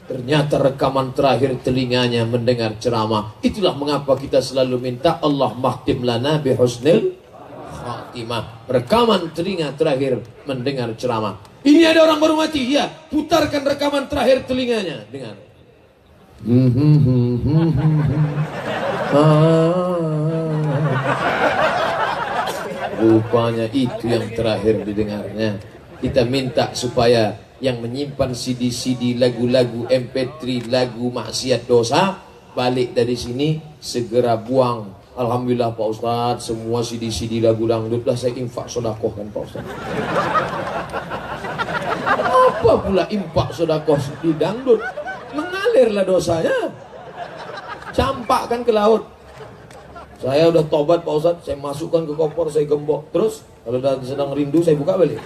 Ternyata rekaman terakhir telinganya mendengar ceramah. Itulah mengapa kita selalu minta Allah mahtim lana bihusnil khatimah. Rekaman telinga terakhir mendengar ceramah. Ini ada orang baru mati, ya, putarkan rekaman terakhir telinganya, dengar. Rupanya itu yang terakhir didengarnya. Kita minta supaya yang menyimpan CD-CD lagu-lagu MP3 lagu maksiat dosa balik dari sini segera buang. Alhamdulillah Pak Ustadz, semua CD-CD lagu dangdut lah saya infak sodakoh kan Pak Ustadz. Apa pula infak sodakoh di dangdut? Mengalirlah dosanya, campakkan ke laut. Saya udah tobat Pak Ustadz, saya masukkan ke koper, saya gembok. Terus kalau sedang rindu saya buka balik.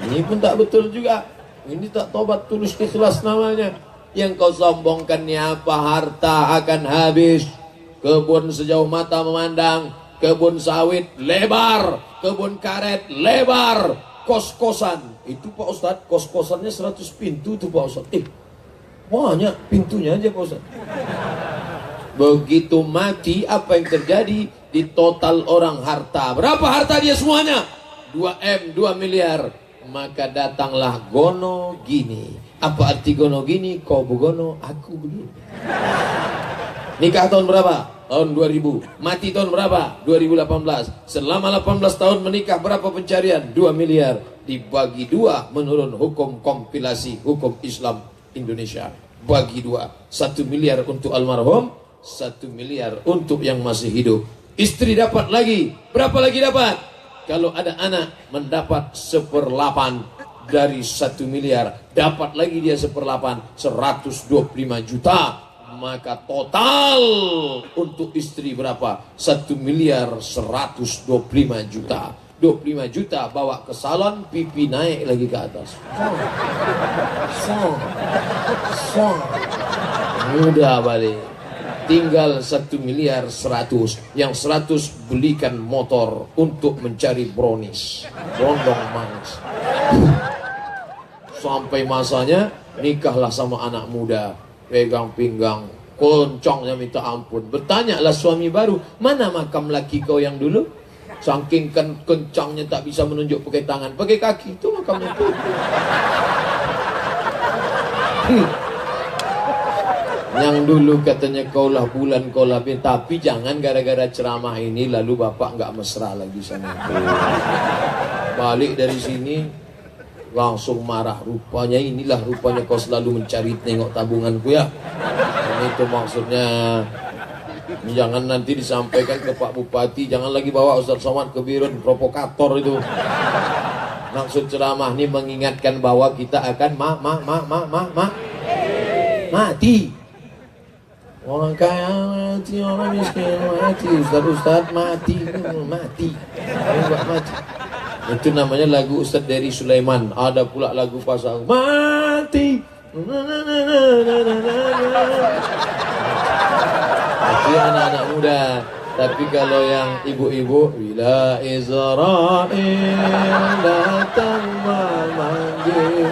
Ini pun tak betul juga. Ini tak tobat tulus ikhlas namanya. Yang kau sombongkannya apa? Harta akan habis. Kebun sejauh mata memandang, kebun sawit lebar, kebun karet lebar, kos-kosan. Itu Pak Ustadz, kos-kosannya 100 pintu tuh Pak Ustadz. Banyak pintunya aja Pak Ustadz. Begitu mati apa yang terjadi? Di total orang harta. Berapa harta dia semuanya? 2M, 2 miliar. Maka datanglah gono gini. Apa arti gono gini? Kau begono, aku begini. Nikah tahun berapa? Tahun 2000. Mati tahun berapa? 2018. Selama 18 tahun menikah berapa pencarian? 2 miliar. Dibagi 2 menurut hukum kompilasi hukum Islam Indonesia. Bagi 2. 1 miliar untuk almarhum, 1 miliar untuk yang masih hidup. Istri dapat lagi. Berapa lagi dapat? Kalau ada anak mendapat 1/8 dari 1 miliar. Dapat lagi dia 1/8, 125 juta. Maka total untuk istri berapa? 1 miliar 125 juta. 25 juta bawa ke salon, pipi naik lagi ke atas. Mudah balik. Tinggal 1 miliar 100. Yang 100 belikan motor untuk mencari brownies, rondong manis. Sampai masanya nikahlah sama anak muda. Pegang pinggang, koncongnya minta ampun. Bertanyalah suami baru, mana makam laki kau yang dulu? Saking kencangnya tak bisa menunjuk pakai tangan, pakai kaki. Itu makamnya tuh. Yang dulu katanya kaulah bulan, kaulah bintang. Tapi jangan gara-gara ceramah ini lalu bapak nggak mesra lagi sama aku. Balik dari sini langsung marah. Rupanya kau selalu mencari tengok tabunganku ya. Dan itu maksudnya. Jangan nanti disampaikan ke Pak Bupati. Jangan lagi bawa Ustaz Somad ke Birun, provokator itu. Maksud ceramah ini mengingatkan bahwa kita akan mati. Orang kaya mati, orang miskin mati, ustaz mati. Enggak mati. Itu namanya lagu Ustaz Dery Sulaiman. Ada pula lagu pasang mati. Itu anak-anak muda. Tapi kalau yang ibu-ibu, bila Israel datang memanggil,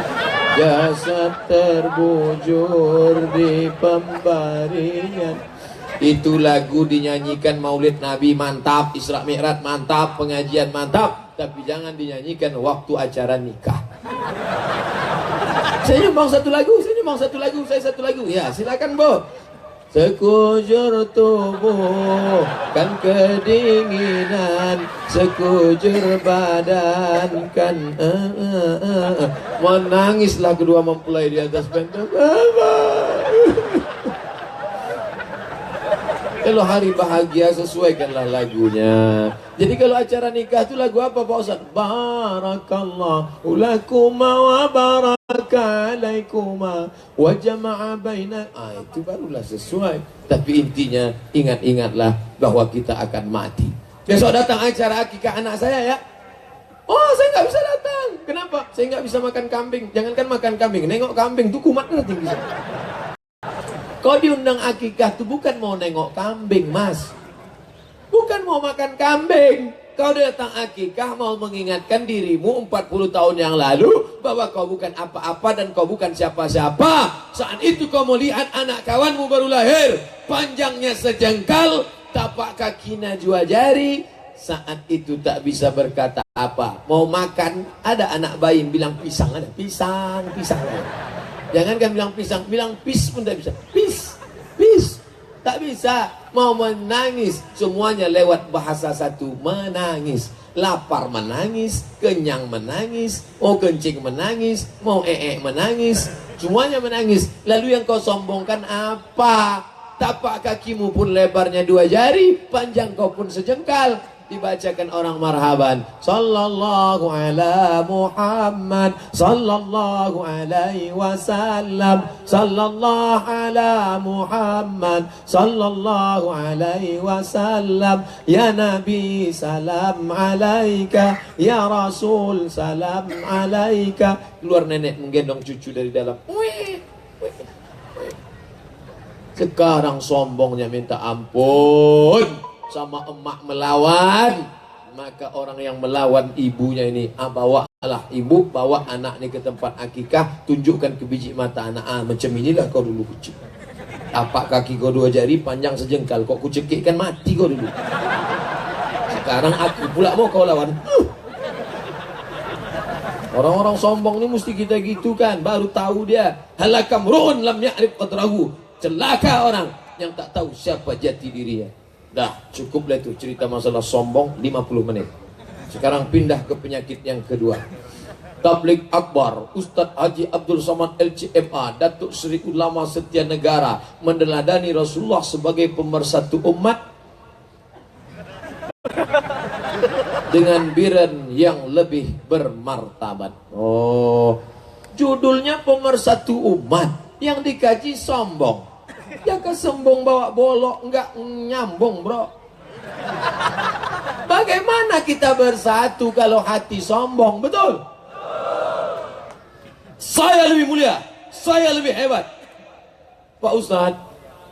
jasad terbujur di pembaringan. Itu lagu dinyanyikan Maulid Nabi, mantap. Isra Mi'raj mantap, pengajian mantap. Tapi jangan dinyanyikan waktu acara nikah. Saya nyumbang satu lagu. Ya, silakan, Bu. Sekujur tubuh kan kedinginan, sekujur badan kan menangislah kedua mempelai di atas pentas. Kalau hari bahagia sesuaikanlah lagunya. Jadi kalau acara nikah itu lagu apa Pak Ustaz? Barakallahu lakuma wa baraka alaikuma wa jama'a baina. Itu barulah sesuai. Tapi intinya ingat-ingatlah bahwa kita akan mati. Besok datang acara akikah anak saya ya. Oh, saya nggak bisa datang. Kenapa? Saya nggak bisa makan kambing. Jangankan makan kambing, nengok kambing tuh kumatnya tinggi. Kau diundang akikah tuh bukan mau nengok kambing, Mas. Bukan mau makan kambing. Kau datang akikah mau mengingatkan dirimu 40 tahun yang lalu bahwa kau bukan apa-apa dan kau bukan siapa-siapa. Saat itu kau melihat anak kawanmu baru lahir, panjangnya sejengkal, tapak kakinya 2 jari. Saat itu tak bisa berkata apa. Mau makan, ada anak bayi bilang pisang, ada pisang. Jangankan bilang pisang, bilang pis pun tak bisa. Pis, tak bisa. Mau menangis, semuanya lewat bahasa satu, menangis. Lapar menangis, kenyang menangis, mau kencing menangis, mau menangis, semuanya menangis. Lalu yang kau sombongkan apa? Tapak kakimu pun lebarnya 2 jari, panjang kau pun sejengkal. Dibacakan orang marhaban, sallallahu ala Muhammad, sallallahu alaihi wasallam, sallallahu ala Muhammad, sallallahu alaihi wasallam, ya Nabi salam alaika, ya Rasul salam alaika. Keluar nenek menggendong cucu dari dalam. Sekarang sombongnya minta ampun. Sama emak melawan, maka orang yang melawan ibunya ini, bawalah ibu, bawa anak ini ke tempat akikah, tunjukkan ke biji mata anak, macam inilah kau dulu kecil. Tapak kaki kau 2 jari, panjang sejengkal, kok kucekikkan mati kau dulu. Sekarang aku pula mau kau lawan. Orang-orang sombong ini mesti kita gitu kan, baru tahu dia. Halakam ru'un lam ya'rif qadrahu. Celaka orang yang tak tahu siapa jati dirinya. Dah, cukuplah itu cerita masalah sombong 50 menit. Sekarang pindah ke penyakit yang kedua. Tabligh Akbar, Ustadz Haji Abdul Somad LCMA, Datuk Seri Ulama Setia Negara, meneladani Rasulullah sebagai pemersatu umat dengan biren yang lebih bermartabat. Oh, judulnya pemersatu umat, yang dikaji sombong. Ya kesembung bawa bolok, enggak nyambung bro. Bagaimana kita bersatu kalau hati sombong, betul? Saya lebih mulia, saya lebih hebat. Pak Ustadz,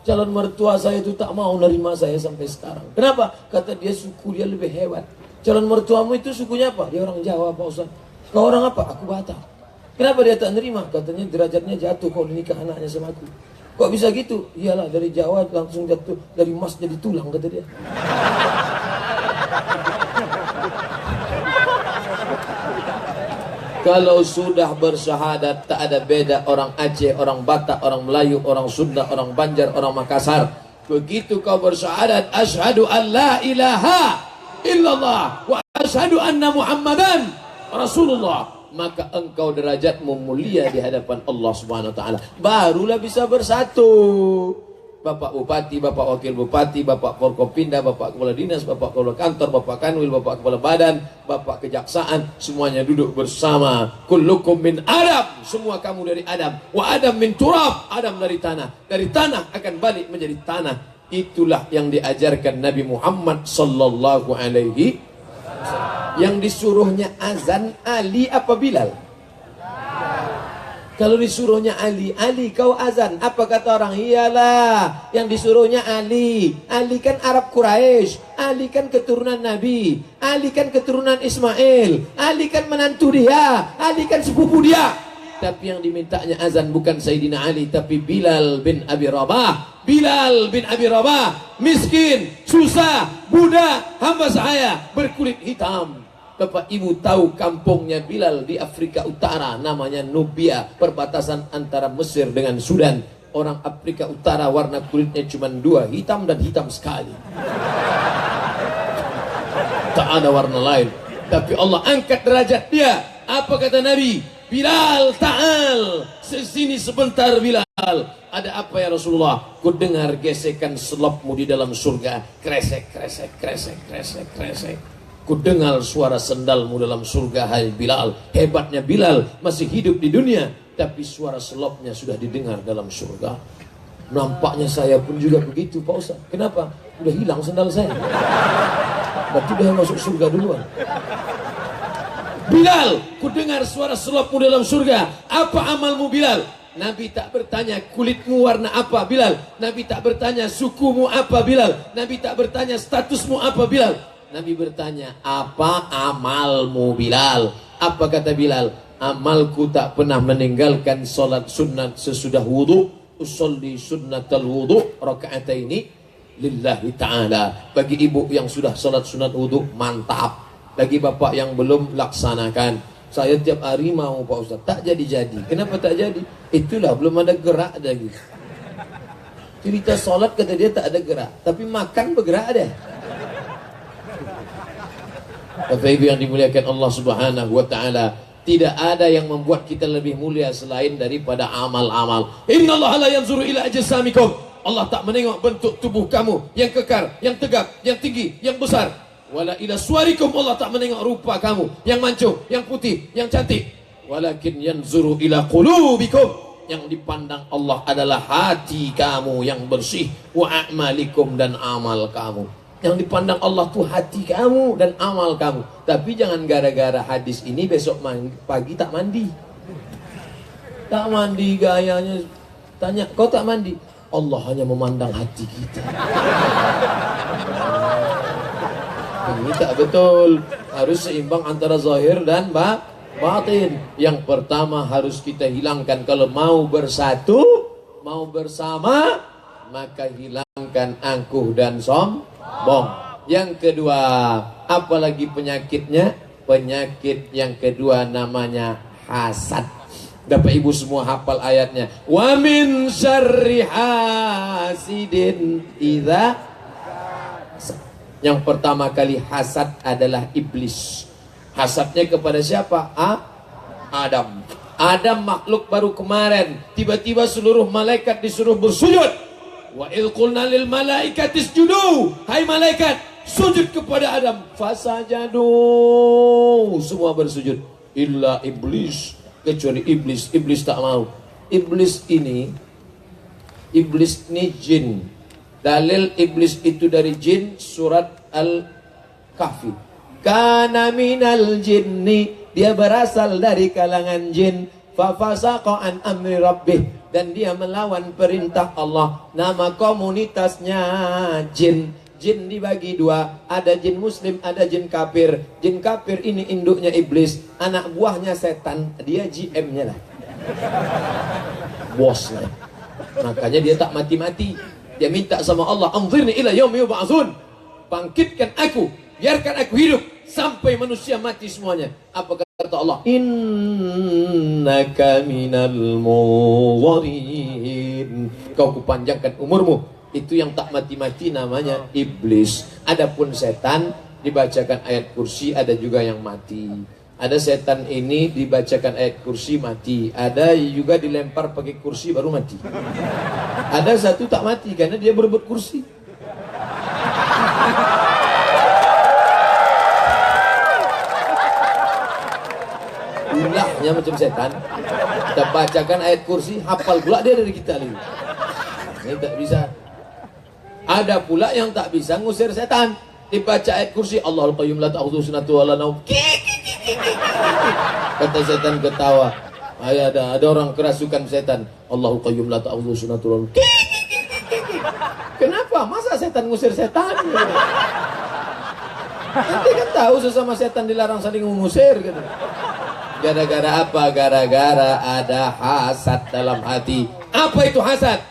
calon mertua saya itu tak mau nerima saya sampai sekarang. Kenapa? Kata dia suku dia lebih hebat. Calon mertuamu itu sukunya apa? Dia orang Jawa Pak Ustadz. Kau orang apa? Aku Batak. Kenapa dia tak nerima? Katanya derajatnya jatuh kalau nikah anaknya sama aku. Kok bisa gitu? Iyalah, dari Jawa langsung jatuh, dari emas jadi tulang, kata dia. Kalau sudah bersyahadat, tak ada beda orang Aceh, orang Batak, orang Melayu, orang Sunda, orang Banjar, orang Makassar. Begitu kau bersyahadat, asyhadu an la ilaha illallah wa asyhadu anna Muhammadan Rasulullah, maka engkau derajatmu mulia di hadapan Allah Subhanahu wa taala. Barulah bisa bersatu. Bapak Bupati, Bapak Wakil Bupati, Bapak Forkopinda, Bapak Kepala Dinas, Bapak Kepala Kantor, Bapak Kanwil, Bapak Kepala Badan, Bapak Kejaksaan, semuanya duduk bersama. Kullukum min Adam, semua kamu dari Adam. Wa Adam min turab, Adam dari tanah akan balik menjadi tanah. Itulah yang diajarkan Nabi Muhammad sallallahu alaihi wasallam. Yang disuruhnya azan Ali apa Bilal? Kalau disuruhnya Ali, Ali kau azan. Apa kata orang? Iyalah, yang disuruhnya Ali. Ali kan Arab Quraisy, Ali kan keturunan Nabi, Ali kan keturunan Ismail, Ali kan menantu dia, Ali kan sepupu dia. Tapi yang dimintanya azan bukan Sayyidina Ali, tapi Bilal bin Abi Rabah. Bilal bin Abi Rabah, miskin, susah, budak, hamba saya, berkulit hitam. Bapak Ibu tahu kampungnya Bilal di Afrika Utara, namanya Nubia, perbatasan antara Mesir dengan Sudan. Orang Afrika Utara warna kulitnya cuma dua, hitam dan hitam sekali. Tak ada warna lain. Tapi Allah angkat derajat dia. Apa kata Nabi? Bilal, ta'al, sesini sebentar Bilal. Ada apa ya Rasulullah? Ku dengar gesekan selopmu di dalam surga. Kresek, kresek, kresek, kresek, kresek. Ku dengar suara sendalmu dalam surga, hai Bilal. Hebatnya Bilal masih hidup di dunia, tapi suara selopnya sudah didengar dalam surga. Nampaknya saya pun juga begitu Pak Ustaz. Kenapa? Udah hilang sendal saya. Berarti udah masuk surga duluan. Bilal, ku dengar suara selopmu dalam surga. Apa amalmu Bilal? Nabi tak bertanya kulitmu warna apa Bilal. Nabi tak bertanya sukumu apa Bilal. Nabi tak bertanya statusmu apa Bilal. Nabi bertanya, apa amalmu Bilal? Apa kata Bilal? Amalku tak pernah meninggalkan salat sunat sesudah wudu. Usolli sunnatal wudu raka'ataini lillahi ta'ala. Bagi ibu yang sudah salat sunat wudu, mantap. Bagi bapak yang belum, laksanakan. Saya tiap hari mau Pak Ustaz, tak jadi-jadi. Kenapa tak jadi? Itulah belum ada gerak lagi. Cerita salat kata dia tak ada gerak, tapi makan bergerak ada. Bapak Ibu yang dimuliakan Allah Subhanahu wa taala, tidak ada yang membuat kita lebih mulia selain daripada amal-amal. Innallaha la yanzuru ila ajsamikum. Allah tak menengok bentuk tubuh kamu yang kekar, yang tegak, yang tinggi, yang besar. Wala ila suwarikum, Allah tak menengok rupa kamu yang mancung, yang putih, yang cantik. Walakin yanzuru ila qulubikum. Yang dipandang Allah adalah hati kamu yang bersih, wa a'malikum, dan amal kamu. Yang dipandang Allah tuh hati kamu dan amal kamu. Tapi jangan gara-gara hadis ini besok pagi tak mandi. Tak mandi gayanya. Tanya, kau tak mandi? Allah hanya memandang hati kita. Ini tak betul. Harus seimbang antara zahir dan batin. Yang pertama harus kita hilangkan. Kalau mau bersatu, mau bersama, maka hilangkan angkuh dan sombong. Yang kedua, apalagi penyakitnya? Penyakit yang kedua namanya hasad. Bapak Ibu semua hafal ayatnya. Wa min syarri hasidin idza. Yang pertama kali hasad adalah iblis. Hasadnya kepada siapa? Adam. Adam makhluk baru kemarin. Tiba-tiba seluruh malaikat disuruh bersujud. Wa idh qulna lil malaikati isjudu, hai malaikat, sujud kepada Adam. Fasajadu, semua bersujud. Illa iblis, kecuali iblis. Iblis tak mau. Iblis ini jin. Dalil iblis itu dari jin, surat Al-Kahfi. Kana minal jinni, dia berasal dari kalangan jin. Fafasaqa an amri rabbih, dan dia melawan perintah Allah. Nama komunitasnya jin. Jin dibagi dua, ada jin muslim, ada jin kafir. Jin kafir ini induknya iblis, anak buahnya setan, dia GM-nya lah, bosnya. Makanya dia tak mati-mati. Dia minta sama Allah, anzirni ila yaumi yub'atsun, bangkitkan aku, biarkan aku hidup sampai manusia mati semuanya. Apa kata Allah? Innaka minal munzirin, kau kupanjangkan umurmu. Itu yang tak mati-mati namanya iblis. Adapun setan, dibacakan ayat kursi, ada juga yang mati. Ada setan ini dibacakan ayat kursi mati. Ada juga dilempar pakai kursi baru mati. Ada satu tak mati karena dia berebut kursi. Ulahnya macam setan. Kita bacakan ayat kursi, hafal pula dia dari kita lagi. Ini tak bisa. Ada pula yang tak bisa ngusir setan. Dibaca ayat kursi, Allahul Qayyum la ta'khudhuhu sinatun wa la naum. Kata setan ketawa. Ada orang kerasukan setan. Allahul Qayyum la ta'khudhuhu sinatun wa la naum. Kenapa? Masa setan ngusir setan? Nanti kan tahu sesama setan dilarang saling mengusir gitu. Gara-gara apa? Gara-gara ada hasad dalam hati. Apa itu hasad?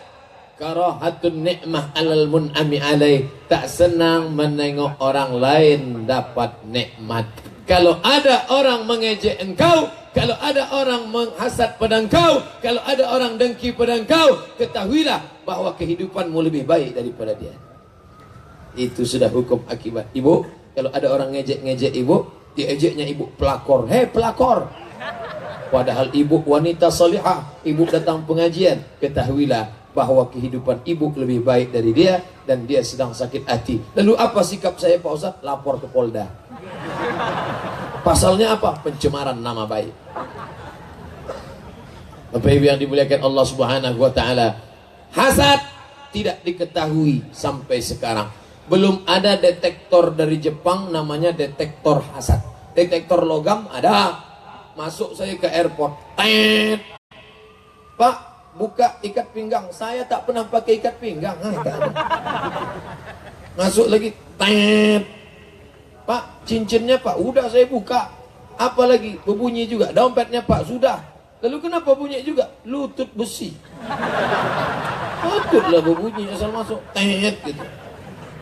Karahatun ni'mah alal mun'ami alaih. Tak senang menengok orang lain dapat nikmat. Kalau ada orang mengejek engkau, kalau ada orang menghasad pada engkau, kalau ada orang dengki pada engkau, ketahuilah bahwa kehidupanmu lebih baik daripada dia. Itu sudah hukum akibat. Ibu, kalau ada orang ngejek-ngejek ibu, diejeknya ibu pelakor. Hei pelakor. Padahal ibu wanita salihah, ibu datang pengajian, ketahuilah bahwa kehidupan ibu lebih baik dari dia dan dia sedang sakit hati. Lalu apa sikap saya Pak Ustaz? Lapor ke Polda. Pasalnya apa? Pencemaran nama baik. Bapak Ibu yang dimuliakan Allah Subhanahu wa taala, hasad tidak diketahui sampai sekarang. Belum ada detektor dari Jepang namanya detektor hasad. Detektor logam ada. Masuk saya ke airport. Tet. Pak, buka ikat pinggang. Saya tak pernah pakai ikat pinggang. Masuk lagi. Tet. Pak, cincinnya Pak, udah saya buka. Apa lagi? Berbunyi juga. Dompetnya Pak, sudah. Lalu kenapa bunyi juga? Lutut besi. Patutlah berbunyi asal masuk. Tet gitu.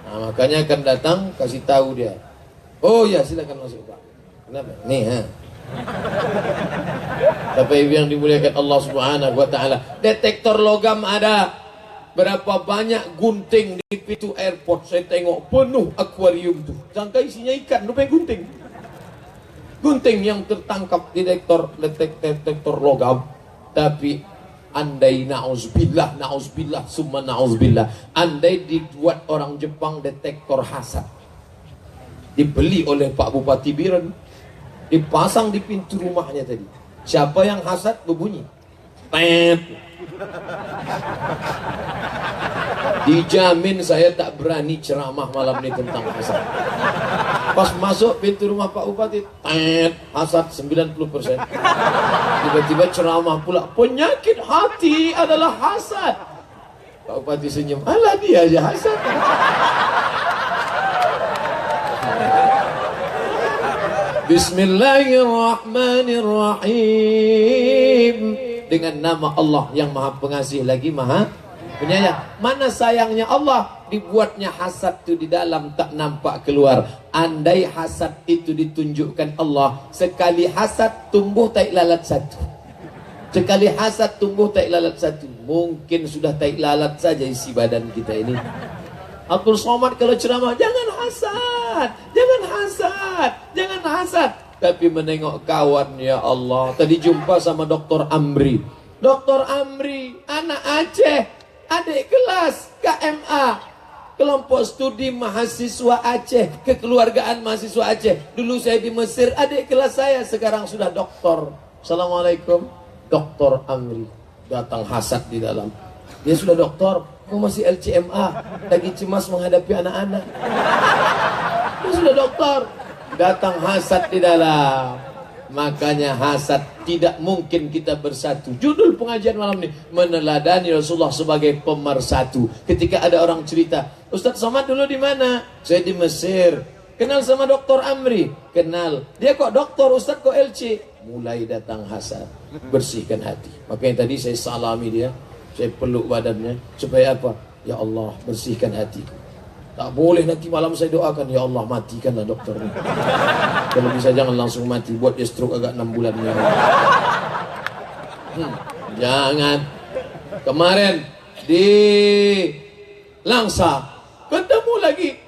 Nah, makanya akan datang kasih tahu dia. Oh ya, silakan masuk Pak. Kenapa? Nih, ha. Bapak Ibu yang dimuliakan Allah Subhanahu wa taala, detektor logam ada. Berapa banyak gunting di pintu airport, saya tengok penuh akuarium tuh. Sangka isinya ikan, rupanya gunting. Gunting yang tertangkap di detektor logam. Tapi andai na'uzubillah, summa na'uzubillah, andai dibuat orang Jepang detektor hasad, dibeli oleh Pak Bupati Biren, dipasang di pintu rumahnya tadi. Siapa yang hasad berbunyi. Tet. Dijamin saya tak berani ceramah malam ini tentang hasad. Pas masuk pintu rumah Pak Bupati, tet, hasad 90%. Tiba-tiba ceramah pula, penyakit hati adalah hasad. Pak Bupati senyum, alah dia aja hasad. Bismillahirrahmanirrahim. Dengan nama Allah yang maha pengasih lagi maha penyayang. Mana sayangnya Allah, dibuatnya hasad itu di dalam tak nampak keluar. Andai hasad itu ditunjukkan Allah, sekali hasad tumbuh tai lalat satu. Sekali hasad tumbuh tai lalat satu. Mungkin sudah tai lalat saja isi badan kita ini. Abdul Somad kalau ceramah, jangan hasad, jangan hasad, jangan hasad. Tapi menengok kawan, ya Allah. Tadi jumpa sama Dr. Amri. Dr. Amri, anak Aceh, adik kelas KMA, kelompok studi mahasiswa Aceh, kekeluargaan mahasiswa Aceh. Dulu saya di Mesir, adik kelas saya sekarang sudah doktor. Assalamualaikum, Dr. Amri. Datang hasad di dalam. Dia sudah doktor, kok masih LCMA, lagi cemas menghadapi anak-anak. Dia sudah doktor, datang hasad di dalam. Makanya hasad tidak mungkin kita bersatu. Judul pengajian malam ini, meneladani Rasulullah sebagai pemersatu. Ketika ada orang cerita, Ustadz Somad dulu di mana? Saya di Mesir. Kenal sama Dr. Amri? Kenal. Dia kok doktor, Ustadz kok LC? Mulai datang hasad. Bersihkan hati. Makanya tadi saya salami dia, saya peluk badannya. Supaya apa? Ya Allah, bersihkan hatiku. Tak boleh nanti malam saya doakan, ya Allah matikanlah dokter ini. Kalau bisa jangan langsung mati, buat dia stroke agak 6 bulan. Jangan. Kemarin di Langsa ketemu lagi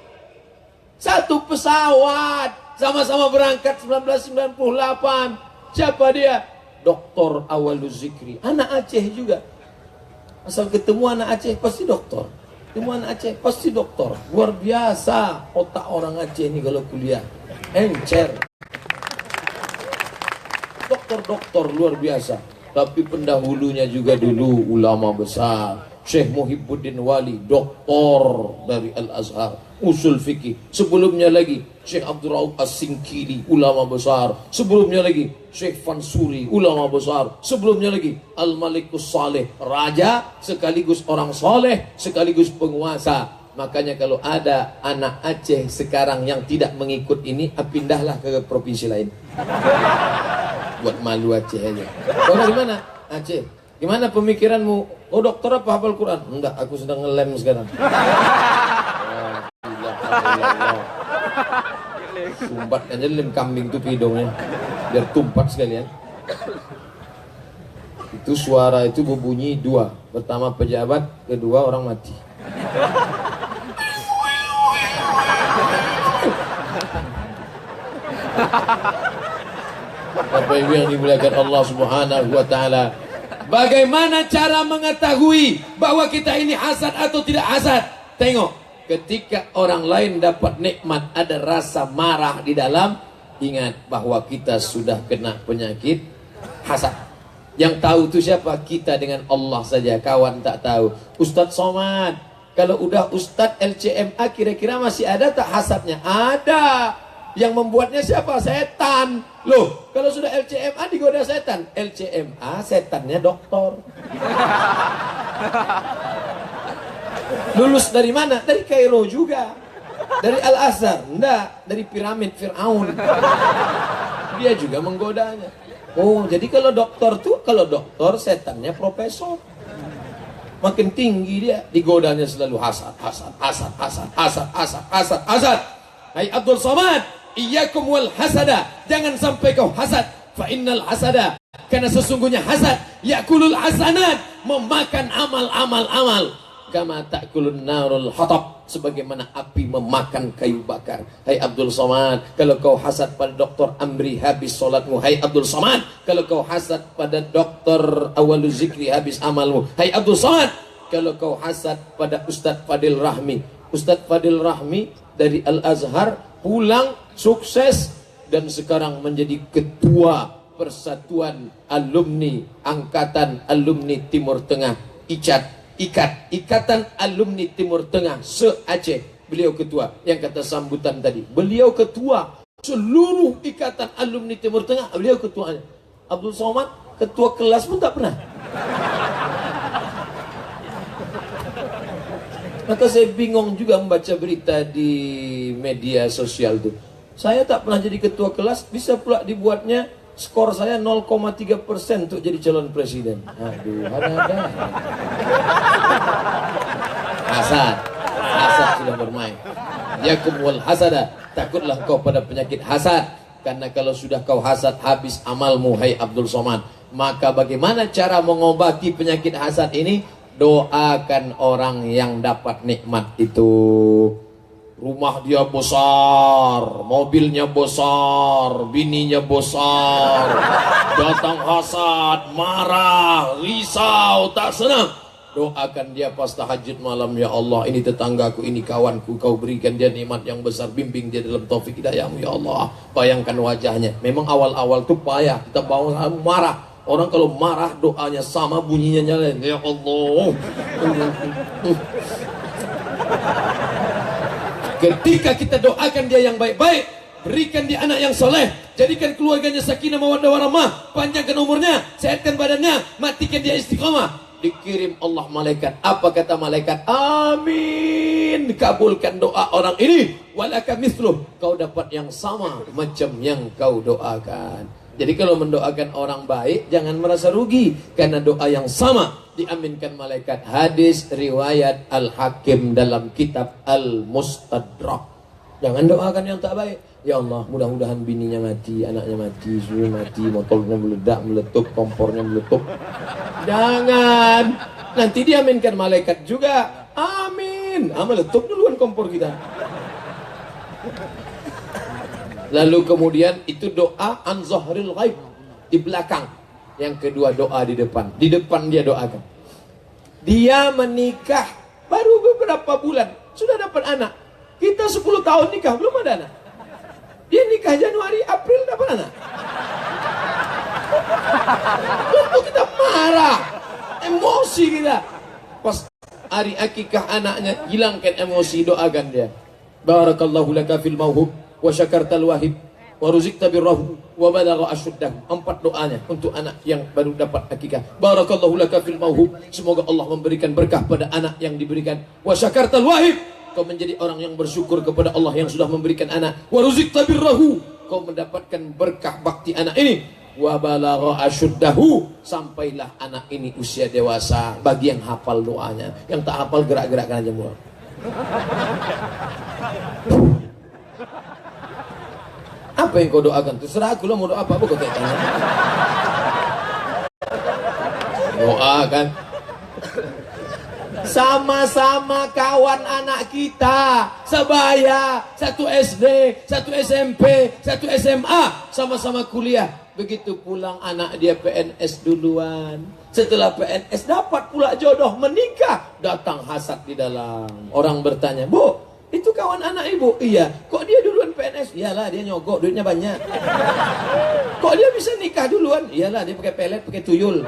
satu pesawat Sama-sama berangkat 1998. Siapa dia? Dr. Awaluz Zikri. Anak Aceh juga. Asal ketemu anak Aceh pasti doktor. Ketemu anak Aceh pasti doktor. Luar biasa otak orang Aceh ini kalau kuliah. Encer. Doktor-doktor luar biasa. Tapi pendahulunya juga dulu ulama besar. Syekh Muhibbuddin Wali, doktor dari Al-Azhar, usul fikih. Sebelumnya lagi Syekh Abdul Rauf As-Singkili, ulama besar. Sebelumnya lagi Syekh Fansuri, ulama besar. Sebelumnya lagi Al-Malikus Saleh, raja sekaligus orang soleh sekaligus penguasa. Makanya kalau ada anak Aceh sekarang yang tidak mengikut ini, pindahlah ke provinsi lain. Buat malu Aceh aja. Kau dari mana? Aceh. Gimana pemikiranmu? Oh dokter apa hafal Quran? Enggak, aku sedang ngelem sekarang. Sumbat aja lem kambing tuh hidungnya, biar tumpat sekalian. Itu suara itu berbunyi dua. Pertama pejabat, kedua orang mati. Bapak Ibu yang dimuliakan Allah Subhanahu wa taala. Bagaimana cara mengetahui bahwa kita ini hasad atau tidak hasad? Tengok, ketika orang lain dapat nikmat ada rasa marah di dalam, ingat bahwa kita sudah kena penyakit hasad. Yang tahu itu siapa? Kita dengan Allah saja, kawan tak tahu. Ustadz Somad, kalau udah Ustadz LCMA kira-kira masih ada tak hasadnya? Ada. Yang membuatnya siapa? Setan. Loh, kalau sudah LCMA digoda setan. LCMA setannya doktor. Lulus dari mana? Dari Kairo juga. Dari Al-Azhar? Enggak, dari piramid Fir'aun. Dia juga menggodanya. Oh, jadi kalau doktor tuh, kalau doktor setannya profesor. Makin tinggi dia, digodanya selalu hasad, hasad, hasad, hasad, hasad, hasad, hasad, hasad. Hai Abdul Somad, iyyakum wal hasada, jangan sampai kau hasad. Fa innal hasada, karena sesungguhnya hasad yakulul hasanat, memakan amal-amal. Kama ta'kulun narul hatab, sebagaimana api memakan kayu bakar. Hai Abdul Somad, kalau kau hasad pada Dr. Amri habis solatmu. Hai Abdul Somad, kalau kau hasad pada Dr. Awaluz Zikri habis amalmu. Hai Abdul Somad, kalau kau hasad pada Ustadz Fadil Rahmi. Ustadz Fadil Rahmi dari Al-Azhar pulang sukses dan sekarang menjadi ketua Persatuan Alumni Angkatan Alumni Timur Tengah, Ikatan Alumni Timur Tengah se-Aceh. Beliau ketua. Yang kata sambutan tadi, beliau ketua seluruh Ikatan Alumni Timur Tengah, beliau ketuanya. Abdul Somad ketua kelas pun tak pernah. Maka saya bingung juga membaca berita di media sosial itu. Saya tak pernah jadi ketua kelas, bisa pula dibuatnya skor saya 0,3% untuk jadi calon presiden. Aduh, ada-ada. Hasad sudah bermain. Yakum wal hasada, takutlah kau pada penyakit hasad. Karena kalau sudah kau hasad, habis amalmu, hai Abdul Somad. Maka bagaimana cara mengobati penyakit hasad ini? Doakan orang yang dapat nikmat itu. Rumah dia besar, mobilnya besar, bininya besar. Datang hasad, marah, risau, tak senang. Doakan dia pas tahajud malam, ya Allah, ini tetanggaku, ini kawanku, kau berikan dia nikmat yang besar, bimbing dia dalam taufik hidayahmu, ya Allah. Bayangkan wajahnya. Memang awal-awal tuh payah, kita bawa marah. Orang kalau marah doanya sama, bunyinya nyalain. Ya Allah. Ketika kita doakan dia yang baik-baik, berikan dia anak yang soleh, jadikan keluarganya sakinah mawaddah warahmah, panjangkan umurnya, sehatkan badannya, matikan dia istiqamah, dikirim Allah malaikat. Apa kata malaikat? Amin. Kabulkan doa orang ini. Walaka mithluh, kau dapat yang sama macam yang kau doakan. Jadi kalau mendoakan orang baik, jangan merasa rugi, karena doa yang sama diaminkan malaikat. Hadis riwayat Al-Hakim dalam kitab Al-Mustadrak. Jangan doakan yang tak baik. Ya Allah, mudah-mudahan bininya mati, anaknya mati, suaminya mati, motornya meledak, meletup, kompornya meletup. Jangan. Nanti diaminkan malaikat juga. Amin. Meletup duluan kompor kita. Lalu kemudian itu doa an zahril ghaib di belakang. Yang kedua doa di depan. Di depan dia doakan. Dia menikah baru beberapa bulan sudah dapat anak. Kita 10 tahun nikah belum ada anak. Dia nikah Januari, April dapat anak. Tentu kita marah, emosi kita. Pas hari akikah anaknya, hilangkan emosi, doakan dia. Barakallahu laka fil mauhub wa syakartal wahib wa ruzikta birrahu wa balagha asyuddahu. 4 doanya untuk anak yang baru dapat akikah. Barakallahu laka fil mauhub, semoga Allah memberikan berkah pada anak yang diberikan. Wa syakartal wahib, kau menjadi orang yang bersyukur kepada Allah yang sudah memberikan anak. Wa ruzikta birrahu, kau mendapatkan berkah bakti anak ini. Wa balagha asyuddahu, sampailah anak ini usia dewasa. Bagi yang hafal doanya, yang tak hafal gerak-gerakkan aja mulut. Apa yang kau doakan? Terserah aku lah mau doa apa kau tanya. Doakan. Sama-sama kawan anak kita, sebaya, satu SD, satu SMP, satu SMA, sama-sama kuliah. Begitu pulang anak dia PNS duluan. Setelah PNS dapat pula jodoh, menikah, datang hasad di dalam. Orang bertanya, "Bu, itu kawan anak ibu?" "Iya." "Kok dia duluan PNS?" "Iyalah, dia nyogok, duitnya banyak." "Kok dia bisa nikah duluan?" "Iyalah, dia pakai pelet, pakai tuyul."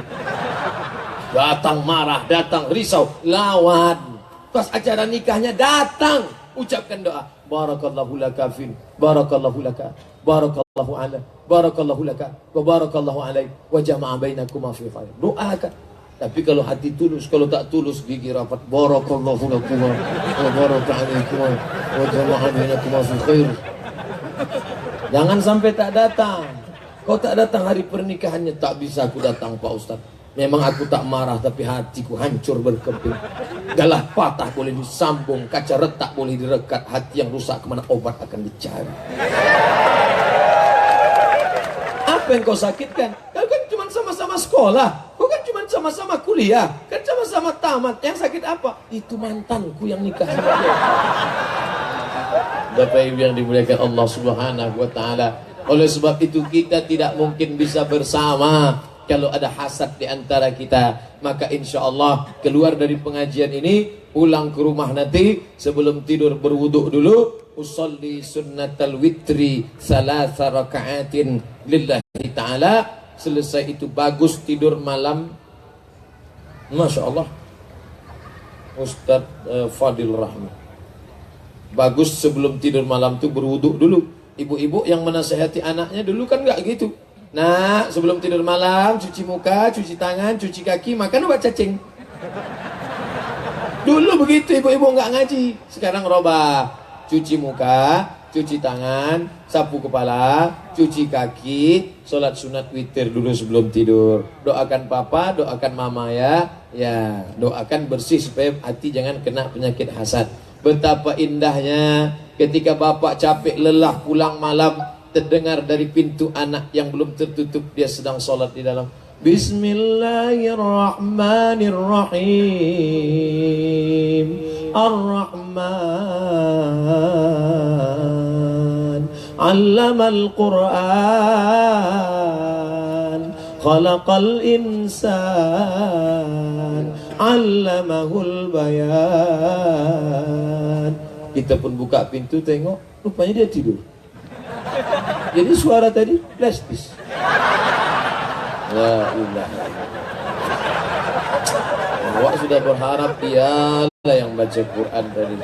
Datang marah, datang risau, lawan. Pas acara nikahnya datang, ucapkan doa. Barakallahu laka fin, barakallahu laka, barakallahu ala, barakallahu laka, wa barakallahu alaik, wa jama'a bainakuma fi khair. Doakan. Tapi kalau hati tulus, kalau tak tulus gigi rapat. Barakallahu lakum wa baraka alaikum wa jama'a bainakuma fi khair. Jangan sampai tak datang. Kau tak datang hari pernikahannya, tak bisa aku datang Pak Ustaz. Memang aku tak marah, tapi hatiku hancur berkeping. Galah patah boleh disambung, kaca retak boleh direkat, hati yang rusak kemana obat akan dicari. Apa yang kau sakitkan? Kau kan cuma sama-sama sekolah, kau kan cuma sama-sama kuliah, kan sama-sama tamat. Yang sakit apa? Itu mantanku yang nikah sama dia. Bapak Ibu yang dimuliakan Allah Subhanahu wa Ta'ala. Oleh sebab itu kita tidak mungkin bisa bersama kalau ada hasad di antara kita. Maka insya Allah keluar dari pengajian ini, pulang ke rumah nanti, sebelum tidur berwuduk dulu. Usolli sunnatal witri salasa raka'atin lillahi ta'ala. Selesai itu bagus tidur malam. Masya Allah, Ustaz Fadil Rahmi, bagus sebelum tidur malam itu berwuduk dulu. Ibu-ibu yang menasehati anaknya dulu kan nggak gitu. Nah, sebelum tidur malam, cuci muka, cuci tangan, cuci kaki, makan obat cacing. Dulu begitu ibu-ibu nggak ngaji. Sekarang robah. Cuci muka, cuci tangan, sapu kepala, cuci kaki, sholat sunat witir dulu sebelum tidur. Doakan papa, doakan mama ya. Ya, doakan bersih supaya hati jangan kena penyakit hasad. Betapa indahnya ketika bapak capek lelah pulang malam, terdengar dari pintu anak yang belum tertutup, dia sedang sholat di dalam. Bismillahirrahmanirrahim. Ar-Rahman Allamal Qur'an Khalaqal insan Allamahul bayan. Kita pun buka pintu tengok, rupanya dia tidur. Jadi suara tadi plastis. La ilaha. Awak sudah berharap dialah yang baca Quran tadi.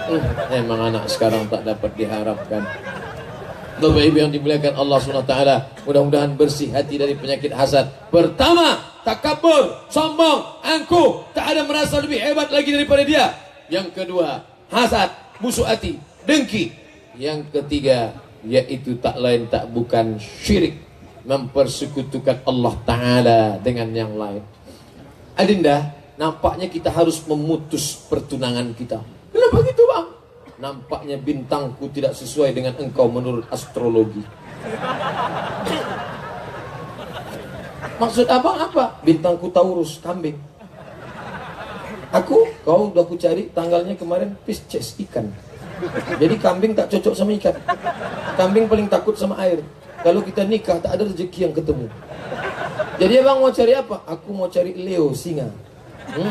Memang anak sekarang tak dapat diharapkan. Bapak Ibu yang dimuliakan Allah SWT, mudah-mudahan bersih hati dari penyakit hasad. Pertama, takabur, sombong, angkuh, tak ada merasa lebih hebat lagi daripada dia. Yang kedua, hasad, busuk hati, dengki. Yang ketiga, yaitu tak lain tak bukan syirik, mempersekutukan Allah Ta'ala dengan yang lain. Adinda, nampaknya kita harus memutus pertunangan kita. Kenapa gitu bang? Nampaknya bintangku tidak sesuai dengan engkau menurut astrologi. Maksud abang apa? Bintangku Taurus, kambing. Kau udah aku cari tanggalnya kemarin Pisces, ikan. Jadi kambing tak cocok sama ikan. Kambing paling takut sama air. Kalau kita nikah tak ada rezeki yang ketemu. Jadi abang mau cari apa? Aku mau cari Leo singa.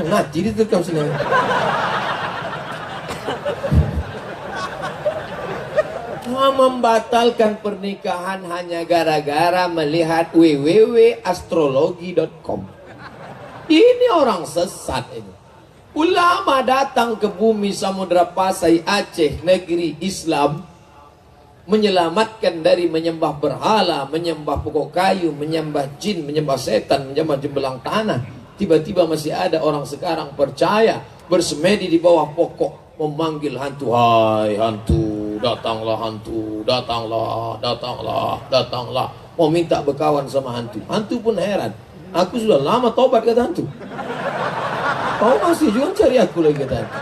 Mati diterkam singa. Membatalkan pernikahan hanya gara-gara melihat www.astrologi.com. Ini orang sesat ini. Ulama datang ke bumi Samudra Pasai Aceh, negeri Islam, menyelamatkan dari menyembah berhala, menyembah pokok kayu, menyembah jin, menyembah setan, menyembah jembelang tanah. Tiba-tiba masih ada orang sekarang percaya, bersemedi di bawah pokok, memanggil hantu. Hai hantu, datanglah hantu, datanglah, datanglah, datanglah. Mau minta berkawan sama hantu. Hantu pun heran. Aku sudah lama tobat, kata hantu. Kau masih juga cari aku lagi, kata hantu.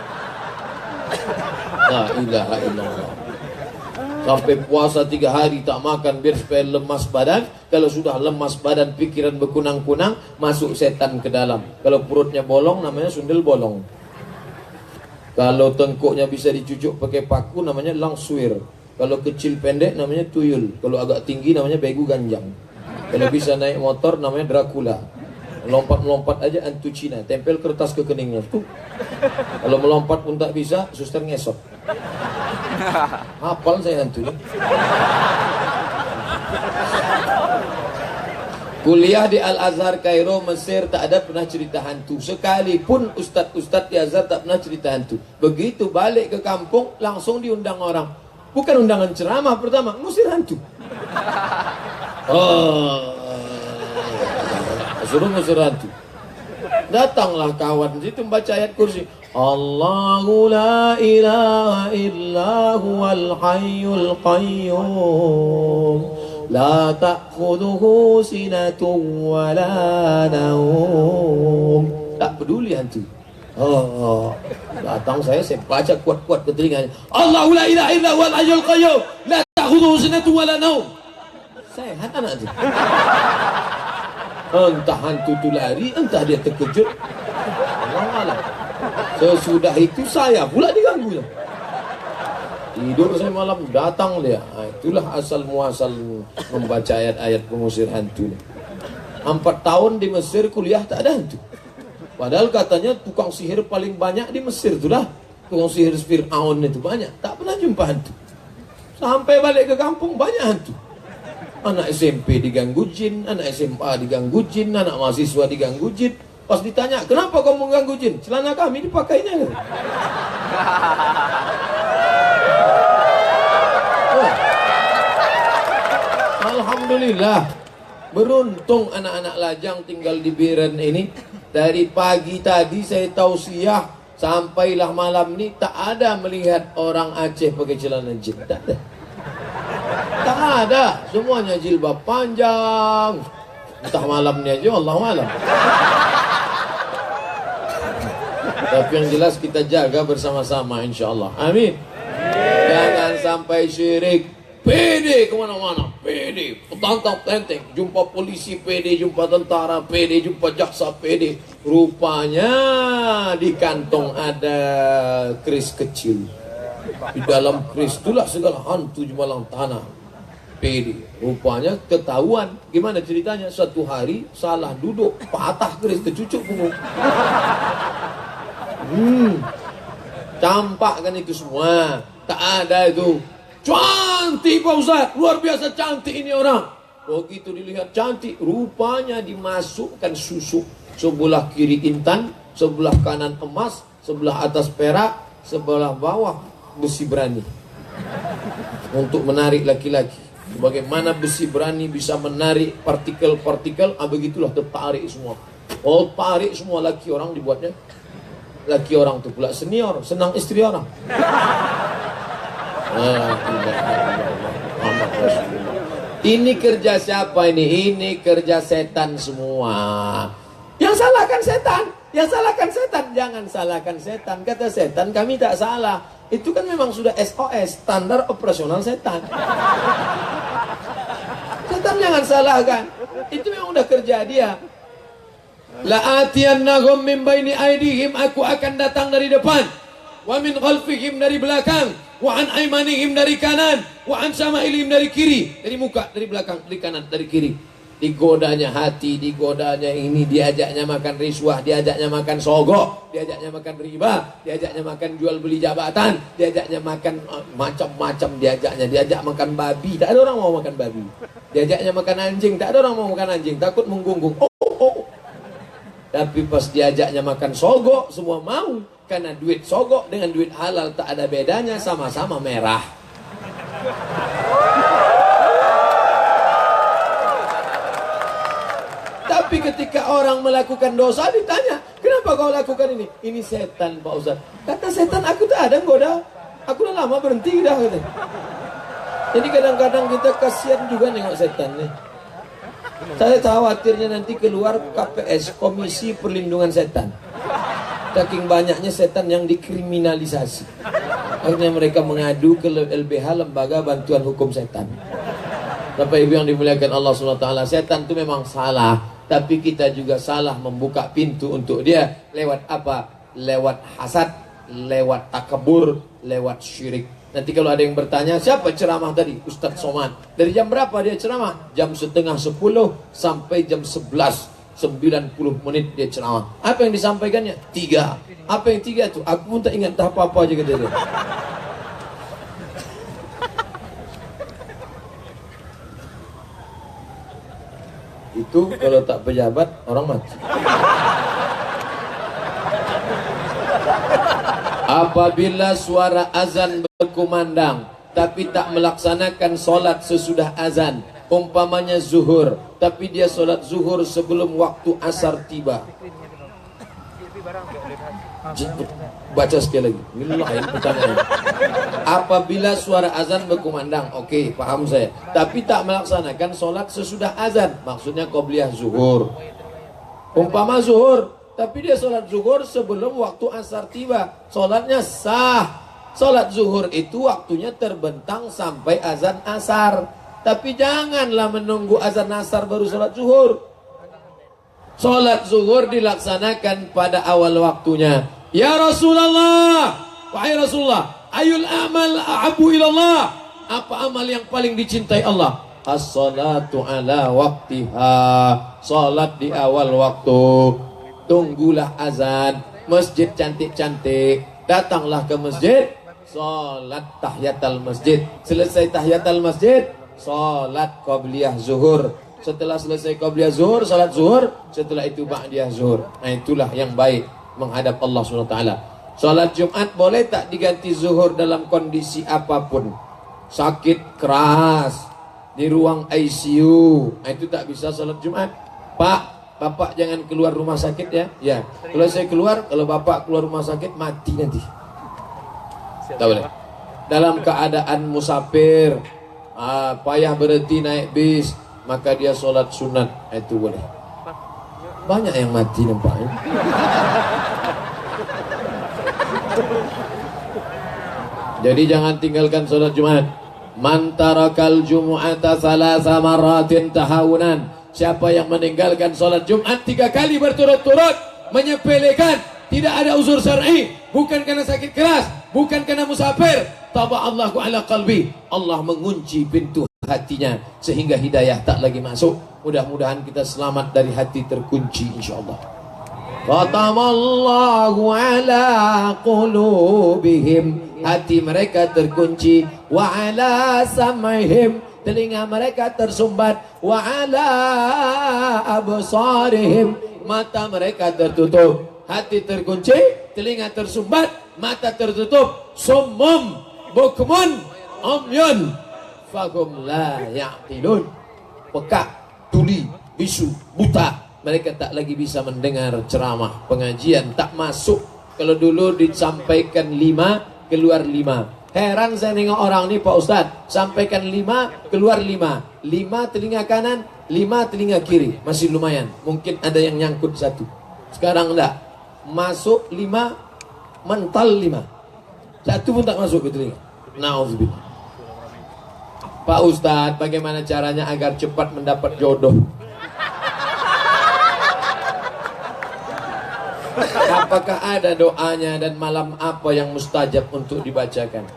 La ilaha illallah. Sampai puasa 3 hari tak makan biar supaya lemas badan. Kalau sudah lemas badan, pikiran berkunang-kunang, masuk setan ke dalam. Kalau perutnya bolong, namanya sundel bolong. Kalau tengkuknya bisa dicucuk pakai paku, namanya langswir. Kalau kecil pendek, namanya tuyul. Kalau agak tinggi, namanya begu ganjang. Kalau bisa naik motor, namanya Dracula. Melompat-melompat aja hantu Cina, tempel kertas ke keningnya. Tuh. Kalau melompat pun tak bisa, suster ngesot. Hafal saya hantu. Kuliah di Al-Azhar Kairo, Mesir, tak ada pernah cerita hantu. Sekalipun ustadz-ustadz di Azhar tak pernah cerita hantu. Begitu balik ke kampung, langsung diundang orang. Bukan undangan ceramah pertama, ngusir hantu. Suruh ngusir hantu. Datanglah kawan situ membaca ayat kursi. Allahu la ilaha illa huwal hayyul qayyum la ta'khudhuhu sinatun wa la nawm. Tak peduli hantu. Datang saya baca kuat-kuat ke telinganya. Allahu la ilaha illa huwal hayyul qayyum la ta'khudhuhu sinatun wa la nawm. Sehat anak itu. Entah hantu itu lari, entah dia terkejut. Allah. Sesudah itu saya pula diganggu. Tidur saya malam, datang dia. Itulah asal muasal membaca ayat-ayat pengusir hantu. 4 tahun di Mesir kuliah tak ada hantu. Padahal katanya tukang sihir paling banyak di Mesir itulah. Tukang sihir Fir'aun itu banyak. Tak pernah jumpa hantu. Sampai balik ke kampung banyak hantu. Anak SMP diganggu jin, anak SMA diganggu jin, anak mahasiswa diganggu jin. Pas ditanya, kenapa kamu mengganggu jin? Celana kami dipakainya. Alhamdulillah. Beruntung anak-anak lajang tinggal di Biren ini. Dari pagi tadi saya tausiah, sampailah malam ini tak ada melihat orang Aceh pakai celana jin. Tak ada. Tak ada, semuanya jilbab panjang. Entah malamnya aja, Allah malam. Tapi yang jelas kita jaga bersama-sama, insyaAllah. Amin. Jangan sampai syirik. Pede kemana-mana, pede, petantang-tenteng. Jumpa polisi pede, jumpa tentara pede, jumpa jaksa pede. Rupanya di kantong ada keris kecil. Di dalam keris itulah segala hantu jembalang tanah. PD. Rupanya ketahuan. Gimana ceritanya? Suatu hari salah duduk, patah keris, kecucuk punggung. Campakkan itu semua. Tak ada itu. Cantik Pak Ustaz, luar biasa cantik ini orang. Begitu dilihat cantik, rupanya dimasukkan susu. Sebelah kiri intan, sebelah kanan emas, sebelah atas perak, sebelah bawah besi berani. Untuk menarik laki-laki. Bagaimana besi berani bisa menarik partikel-partikel, begitulah tertarik semua. Oh, tarik semua laki orang dibuatnya. Laki orang itu pula senior, senang istri orang. Ini kerja siapa ini? Ini kerja setan semua. Yang salahkan setan, yang salahkan setan. Jangan salahkan setan. Kata setan, kami tak salah. Itu kan memang sudah SOS, standar operasional setan. Setan jangan salahkan. Itu memang udah kerja dia. La'atiyannahum min baini aidihim, aku akan datang dari depan. Wa min khalfihim, dari belakang. wa an aimanihim dari kanan, wa an syama'ilihim dari kiri, dari muka, dari belakang, dari kanan, dari kiri. Digodanya hati, digodanya ini, diajaknya makan riswah, diajaknya makan sogok, diajaknya makan riba, diajaknya makan jual beli jabatan, diajaknya makan macam-macam, diajak makan babi, tak ada orang mau makan babi. Diajaknya makan anjing, tak ada orang mau makan anjing, takut menggunggung. Oh. Tapi pas diajaknya makan sogok, semua mau. Karena duit sogok dengan duit halal tak ada bedanya, sama-sama merah. Tapi ketika orang melakukan dosa ditanya, kenapa kau lakukan ini? Ini setan Pak Ustaz. Kata setan, aku tak ada goda. Aku udah lama berhenti dah. Jadi kadang-kadang kita kasihan juga nengok setan nih. Saya khawatirnya nanti keluar KPS, Komisi Perlindungan Setan. Saking banyaknya setan yang dikriminalisasi. Akhirnya mereka mengadu ke LBH, Lembaga Bantuan Hukum Setan. Bapak Ibu yang dimuliakan Allah SWT, setan itu memang salah. Tapi kita juga salah membuka pintu untuk dia. Lewat apa? Lewat hasad, lewat takabur, lewat syirik. Nanti kalau ada yang bertanya, siapa ceramah tadi? Ustadz Somad. Dari jam berapa dia ceramah? Jam setengah 10 sampai jam 11. 90 menit dia ceramah. Apa yang disampaikannya? 3. Apa yang 3 itu? Aku pun tak ingat apa-apa aja kata dia. Itu kalau tak pejabat, orang mati. Apabila suara azan berkumandang tapi tak melaksanakan solat sesudah azan, umpamanya zuhur, tapi dia solat zuhur sebelum waktu asar tiba. Baca sekali lagi. Ini lain pertanyaan. Apabila suara azan berkumandang, oke, paham saya. Tapi tak melaksanakan solat sesudah azan, maksudnya qobliyah zuhur. Umpama zuhur, tapi dia sholat zuhur sebelum waktu asar tiba, sholatnya sah. Sholat zuhur itu waktunya terbentang sampai azan asar. Tapi janganlah menunggu azan asar baru sholat zuhur. Sholat zuhur dilaksanakan pada awal waktunya. Ya Rasulullah, wahai Rasulullah, ayul amal ahabu ilallah, apa amal yang paling dicintai Allah? As-salatu ala waktiha, sholat di awal waktu. Tunggulah azan, masjid cantik-cantik, datanglah ke masjid, sholat tahiyatul masjid. Selesai tahiyatul masjid, sholat qabliyah zuhur. Setelah selesai qabliyah zuhur, sholat zuhur. Setelah itu ba'diyah zuhur. Nah itulah yang baik menghadap Allah SWT. Sholat Jumat boleh tak diganti zuhur dalam kondisi apapun? Sakit keras, di ruang ICU, nah itu tak bisa sholat Jumat. Pak, Bapak jangan keluar rumah sakit ya. Ya, kalau saya keluar, kalau Bapak keluar rumah sakit mati nanti. Tak boleh. Dalam keadaan musafir, payah berhenti naik bis, maka dia sholat sunat, itu boleh. Banyak yang mati nampaknya. Jadi jangan tinggalkan sholat Jumat. Man tarakal jumu'ata salasa maratin tahawunan. Siapa yang meninggalkan sholat Jumat 3 kali berturut-turut, menyepelekan, tidak ada uzur syar'i, bukan karena sakit keras, bukan karena musafir, taba'allahu ala qalbi, Allah mengunci pintu hatinya sehingga hidayah tak lagi masuk. Mudah-mudahan kita selamat dari hati terkunci insyaallah. Khatamallahu ala qulubihim, hati mereka terkunci, wa ala sam'ihim, telinga mereka tersumbat, wa ala absarihim, mata mereka tertutup. Hati terkunci, telinga tersumbat, mata tertutup. Summum bukmun umyun fahum la ya'qilun. Pekak, tuli, bisu, buta, mereka tak lagi bisa mendengar ceramah, pengajian, tak masuk. Kalau dulu disampaikan 5, keluar 5. Heran saya nengok orang ni Pak Ustaz, sampaikan 5, keluar 5. 5 telinga kanan, 5 telinga kiri, masih lumayan. Mungkin ada yang nyangkut 1. Sekarang enggak, masuk 5, mental 5. 1 pun tak masuk ke telinga. Nauzubillah. Pak Ustaz, bagaimana caranya agar cepat mendapat jodoh? Apakah ada doanya dan malam apa yang mustajab untuk dibacakan?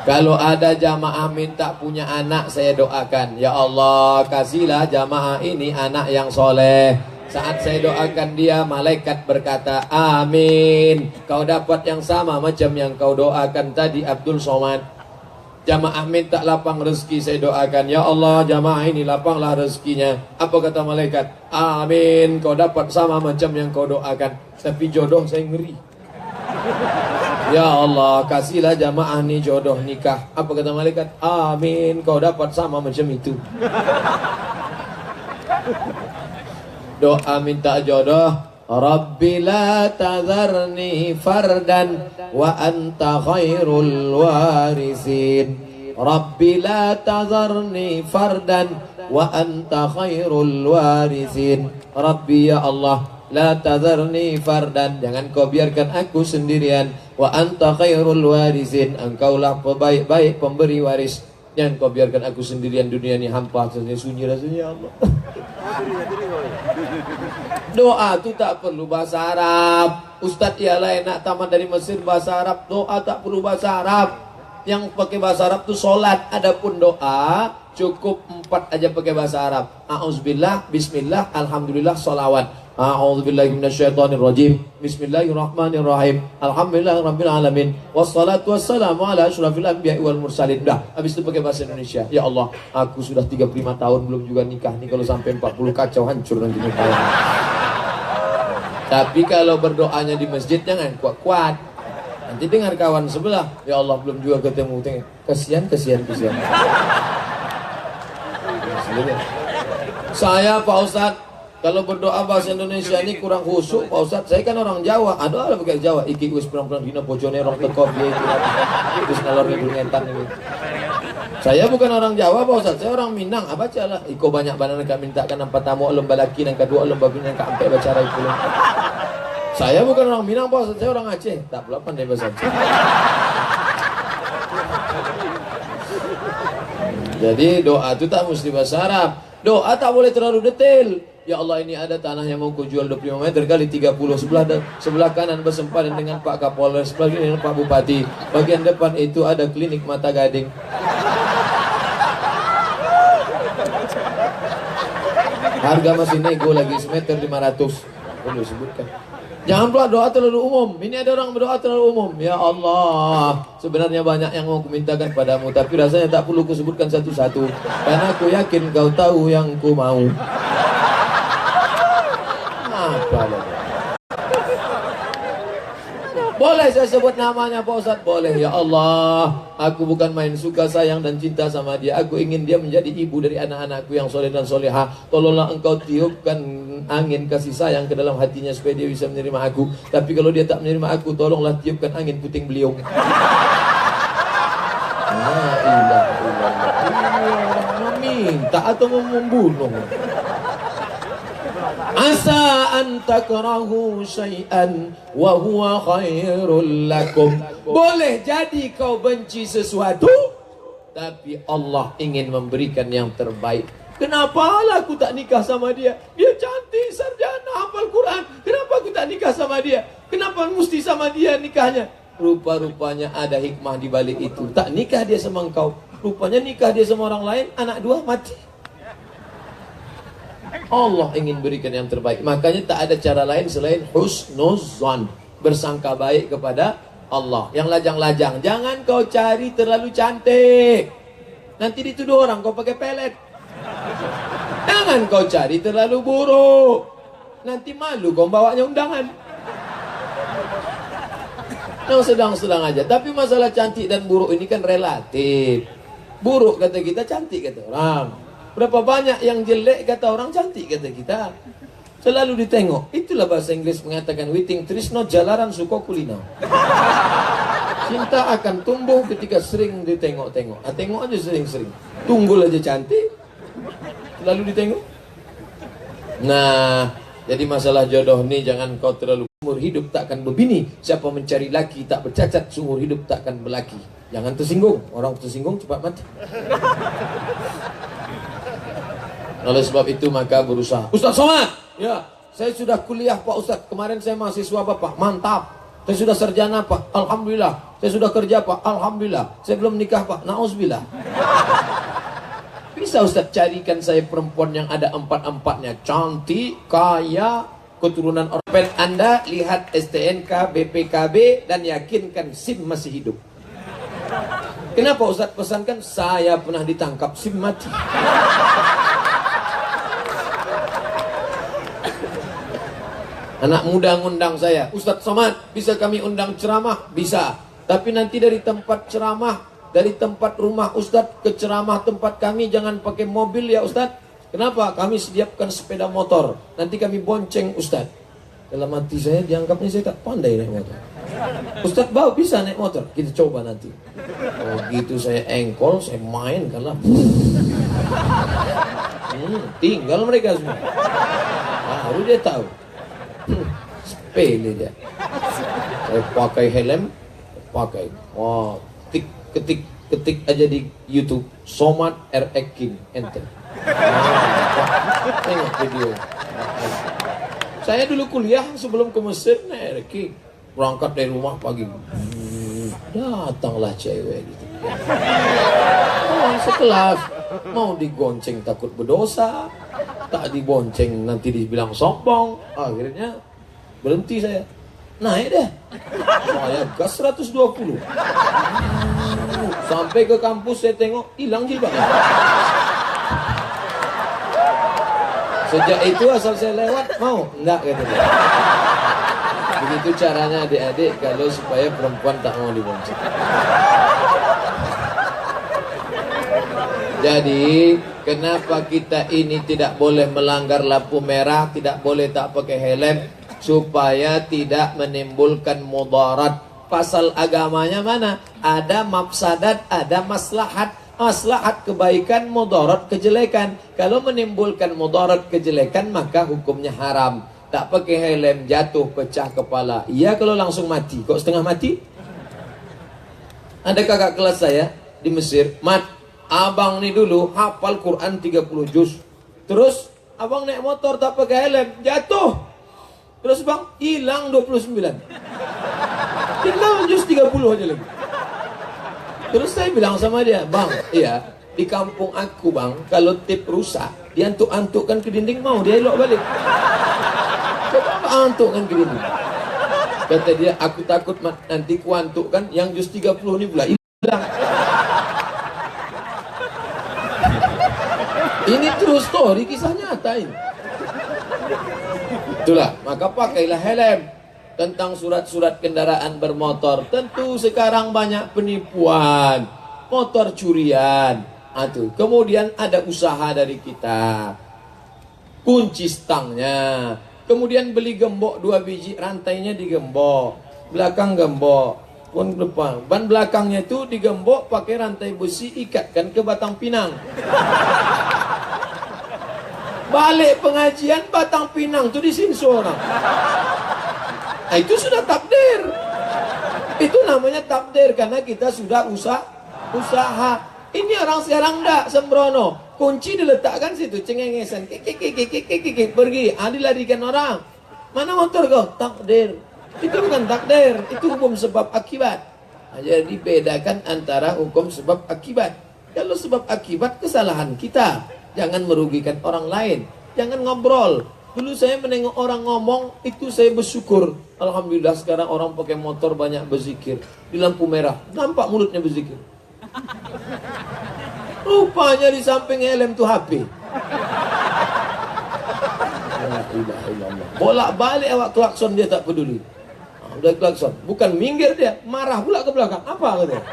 Kalau ada jamaah minta punya anak, saya doakan, ya Allah kasihlah jamaah ini anak yang soleh. Saat saya doakan dia, malaikat berkata, amin. Kau dapat yang sama macam yang kau doakan tadi, Abdul Somad. Jamaah minta lapang rezeki, saya doakan, ya Allah jamaah ini lapanglah rezekinya. Apa kata malaikat? Amin. Kau dapat sama macam yang kau doakan. Tapi jodoh saya ngeri. Ya Allah kasihlah jamaah ni jodoh nikah. Apa kata malaikat? Amin. Kau dapat sama macam itu. Doa minta jodoh, Rabbi la tadharni fardan wa anta khairul warisin. Rabbi la tadharni fardan wa anta khairul warisin. Rabbi ya Allah, la tadharni fardan, jangan kau biarkan aku sendirian. Wa anta khairul warisin, engkaulah pebaik-baik pemberi waris. Jangan kau biarkan aku sendirian, dunia ini hampa saja, sunyi rasanya ya Allah. Doa itu tak perlu bahasa Arab. Ustadz ialah nak tamat dari Mesir bahasa Arab. Doa tak perlu bahasa Arab. Yang pakai bahasa Arab itu solat. Adapun doa cukup 4 aja pakai bahasa Arab. A'udzubillah, bismillah, alhamdulillah, sholawat. A'udzubillahi minasyaitonirrajim. Bismillahirrahmanirrahim. Alhamdulillahirabbil alamin. Wassalatu wassalamu ala asyrafil anbiya'i wal mursalin. Dah, habis itu pakai bahasa Indonesia. Ya Allah, aku sudah 35 tahun belum juga nikah nih, kalau sampai 40 kacau hancur nanti nikah. Tapi kalau berdoanya di masjid jangan kuat-kuat. Nanti dengar kawan sebelah, ya Allah belum juga ketemu. Kasihan. Saya Pak Ustadz, kalau berdoa bahasa Indonesia ini kurang khusyuk Pak Ustadz. Saya kan orang Jawa, ada pakai Jawa. Iki wis perang-perang dina bojone rong teko piye iki. Wis ngalor ngidul ngentan ini. Saya bukan orang Jawa Pak Ustadz, saya orang Minang. Baca lah. Iko banyak banana kak mintakan nampak tamu lomba laki dan kedua lomba bini kak ampe baca itu. Saya bukan orang Minang Pak Ustadz, saya orang Aceh. Tak pula pandai bahasa Aceh. Jadi doa itu tak mesti bahasa Arab. Doa tak boleh terlalu detail. Ya Allah, ini ada tanah yang mau kujual 25 meter kali 30. Sebelah kanan bersempadan dengan Pak Kapolres, sebelah kiri dengan Pak Bupati. Bagian depan itu ada klinik mata gading. Harga masih nego lagi, semeter 500. Perlu sebutkan. Jangan pula doa terlalu umum. Ini ada orang berdoa terlalu umum. Ya Allah, sebenarnya banyak yang mau kumintakan padamu, tapi rasanya tak perlu kusebutkan satu-satu, karena aku yakin kau tahu yang ku mau. Boleh saya sebut namanya Pak Ustadz? Boleh. Ya Allah, aku bukan main suka sayang dan cinta sama dia. Aku ingin dia menjadi ibu dari anak-anakku yang soleh dan soleha. Tolonglah engkau tiupkan angin kasih sayang ke dalam hatinya supaya dia bisa menerima aku. Tapi kalau dia tak menerima aku, tolonglah tiupkan angin puting beliung. Meminta atau membunuh. Asa an takrahu syai'an wa huwa khairul lakum. Boleh jadi kau benci sesuatu, tapi Allah ingin memberikan yang terbaik. Kenapa lah aku tak nikah sama dia? Dia cantik, sarjana, hafal Quran. Kenapa aku tak nikah sama dia? Kenapa mesti sama dia nikahnya? Rupa-rupanya ada hikmah di balik itu. Tak nikah dia sama engkau, rupanya nikah dia sama orang lain, anak dua mati. Allah ingin berikan yang terbaik. Makanya tak ada cara lain selain husnuzan, bersangka baik kepada Allah. Yang lajang-lajang, jangan kau cari terlalu cantik, nanti dituduh orang kau pakai pelet. Jangan kau cari terlalu buruk, nanti malu kau bawanya undangan. Yang sedang-sedang aja. Tapi masalah cantik dan buruk ini kan relatif. Buruk kata kita, cantik kata orang. Berapa banyak yang jelek kata orang, cantik kata kita. Selalu ditengok. Itulah bahasa Inggris mengatakan witing trisno jalaran suko kulino. Cinta akan tumbuh ketika sering ditengok-tengok. Tengok aja sering-sering. Tunggul aja cantik, selalu ditengok. Nah, jadi masalah jodoh nih jangan kau terlalu. Seumur hidup takkan berbini. Siapa mencari laki tak bercacat, seumur hidup takkan berlaki. Jangan tersinggung. Orang tersinggung cepat mati. Oleh sebab itu maka berusaha. Ustaz Somad, ya, saya sudah kuliah Pak Ustaz. Kemarin saya mahasiswa Bapak, mantap. Saya sudah sarjana Pak, alhamdulillah. Saya sudah kerja Pak, alhamdulillah. Saya belum nikah Pak, nauzubillah. Bisa Ustaz carikan saya perempuan yang ada empat-empatnya, cantik, kaya, keturunan orang. Anda lihat STNK, BPKB dan yakinkan SIM masih hidup. Kenapa Ustaz pesankan? Saya pernah ditangkap SIM mati. Anak muda ngundang saya, Ustaz Somad, bisa kami undang ceramah? Bisa. Tapi nanti dari tempat ceramah, dari tempat rumah Ustaz ke ceramah tempat kami jangan pakai mobil ya Ustaz. Kenapa? Kami sediakan sepeda motor. Nanti kami bonceng Ustaz. Dalam hati saya dianggapnya saya tak pandai naik motor. Ustaz bawa bisa naik motor? Kita coba nanti. Oh gitu saya engkol, saya main karena tinggal mereka semua. Baru dia tahu. Sepele dia. Saya pakai helm, pakai. Wah, ketik aja di YouTube. Somad RX King, enter. Tengok video. Saya dulu kuliah sebelum ke Mesir naik RX King. Berangkat dari rumah pagi. Datanglah cewek gitu. Sekelas mau digonceng takut berdosa, tak dibonceng nanti dibilang sombong. Akhirnya berhenti saya. Naik deh. Saya gas 120. Sampai ke kampus saya tengok hilang jilbabnya. Sejak itu asal saya lewat mau enggak gitu. Begitu caranya adik-adik kalau supaya perempuan tak mau dibonceng. Jadi kenapa kita ini tidak boleh melanggar lampu merah, tidak boleh tak pakai helm, supaya tidak menimbulkan mudarat. Pasal agamanya mana? Ada mafsadat, ada maslahat. Maslahat kebaikan, mudarat kejelekan. Kalau menimbulkan mudarat kejelekan maka hukumnya haram. Tak pakai helm, jatuh, pecah kepala. Iya kalau langsung mati. Kok setengah mati? Ada kakak kelas saya di Mesir. Mat, abang nih dulu hafal Quran 30 juz. Terus abang naik motor tak pakai helm, jatuh. Terus bang, hilang 29. Tinggal juz 30 aja lagi. Terus saya bilang sama dia, bang, iya, di kampung aku bang, kalau tip rusak, dia antuk-antukkan ke dinding, mau dia elok balik. Coba antukkan ke dinding. Kata dia, aku takut nanti ku antukkan, yang juz 30 ini pula hilang. Ini true story, kisah nyata ini. Itulah, maka pakailah helm. Tentang surat-surat kendaraan bermotor, tentu sekarang banyak penipuan, motor curian. Kemudian ada usaha dari kita, kunci stangnya, kemudian beli gembok 2 biji, rantainya digembok, belakang gembok, pun depan, ban belakangnya itu digembok pakai rantai besi, ikatkan ke batang pinang. Balik pengajian batang pinang tuh disinso orang. Nah, itu sudah takdir. Itu namanya takdir karena kita sudah usaha. Ini orang sekarang enggak sembrono. Kunci diletakkan situ, cengengesan. Pergi, dilarikan orang. Mana motor kau? Takdir. Itu bukan takdir, itu hukum sebab akibat. Nah, jadi bedakan antara hukum sebab akibat. Kalau sebab akibat kesalahan kita, jangan merugikan orang lain. Jangan ngobrol. Dulu saya menengok orang ngomong, itu saya bersyukur. Alhamdulillah sekarang orang pakai motor banyak berzikir. Di lampu merah, nampak mulutnya berzikir. Rupanya di samping helm itu HP. Bolak-balik awak klakson dia tak peduli. Udah klakson, bukan minggir dia, marah pula ke belakang. Apa katanya?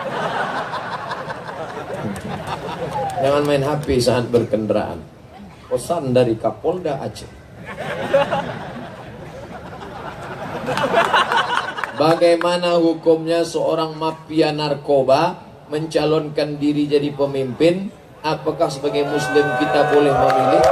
Jangan main HP saat berkendaraan. Pesan dari Kapolda Aceh. Bagaimana hukumnya seorang mafia narkoba mencalonkan diri jadi pemimpin? Apakah sebagai muslim kita boleh memilih?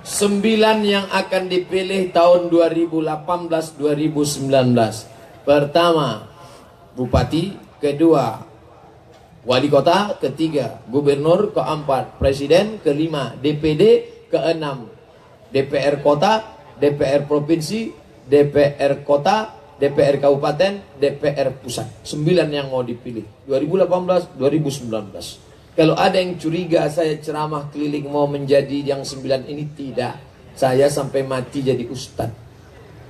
Sembilan yang akan dipilih tahun 2018-2019. Pertama, bupati. Kedua, wali kota. Ketiga, gubernur. Keempat, presiden. Kelima, DPD. Keenam, DPR kota, DPR provinsi, DPR kota, DPR kabupaten, DPR pusat. 9 yang mau dipilih. 2018, 2019. Kalau ada yang curiga saya ceramah keliling mau menjadi yang 9 ini, tidak. Saya sampai mati jadi ustadz.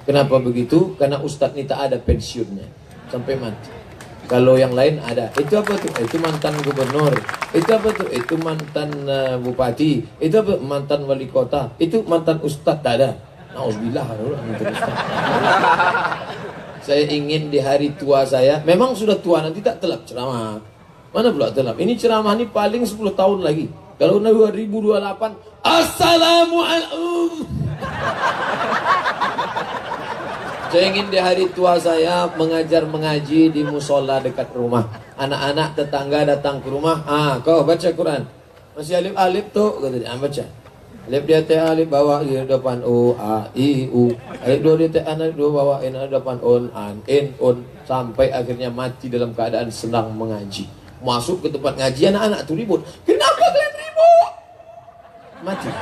Kenapa begitu? Karena ustadz ini tak ada pensiunnya. Sampai mati. Kalau yang lain ada. Itu apa tuh? Itu mantan gubernur. Itu apa tuh? Itu mantan bupati. Itu apa? Mantan wali kota. Itu mantan ustadz. Tak ada. Nauzubillah. Mantan ustadz. Saya ingin di hari tua saya, memang sudah tua, nanti tak telap ceramah. Mana pula telap? Ini ceramah ini paling 10 tahun lagi. Kalau 2028, Assalamualaikum. Saya ingin di hari tua saya mengajar mengaji di musola dekat rumah. Anak-anak tetangga datang ke rumah. Kau baca Quran. Masih alif-alif tuh, kata dia. Baca. Alif dia teh alif bawa di depan U A I U. Alif dua dia teh alif dua bawain di depan on an in on, sampai akhirnya mati dalam keadaan senang mengaji. Masuk ke tempat ngaji, anak-anak tuh ribut. Kenapa kalian ribut? Mati.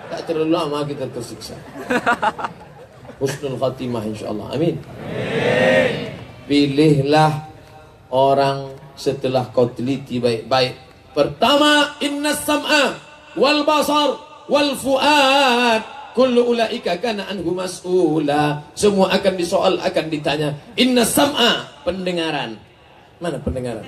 Tak terlalu lama kita tersiksa. Husnul khatimah insyaallah. Amin. Pilihlah orang setelah kau teliti baik-baik. Pertama, inna sam'a wal basar wal fuad kullu ulaika kana anhu mas'ula. Semua akan disoal, akan ditanya. Inna sam'a, pendengaran. Mana pendengaran?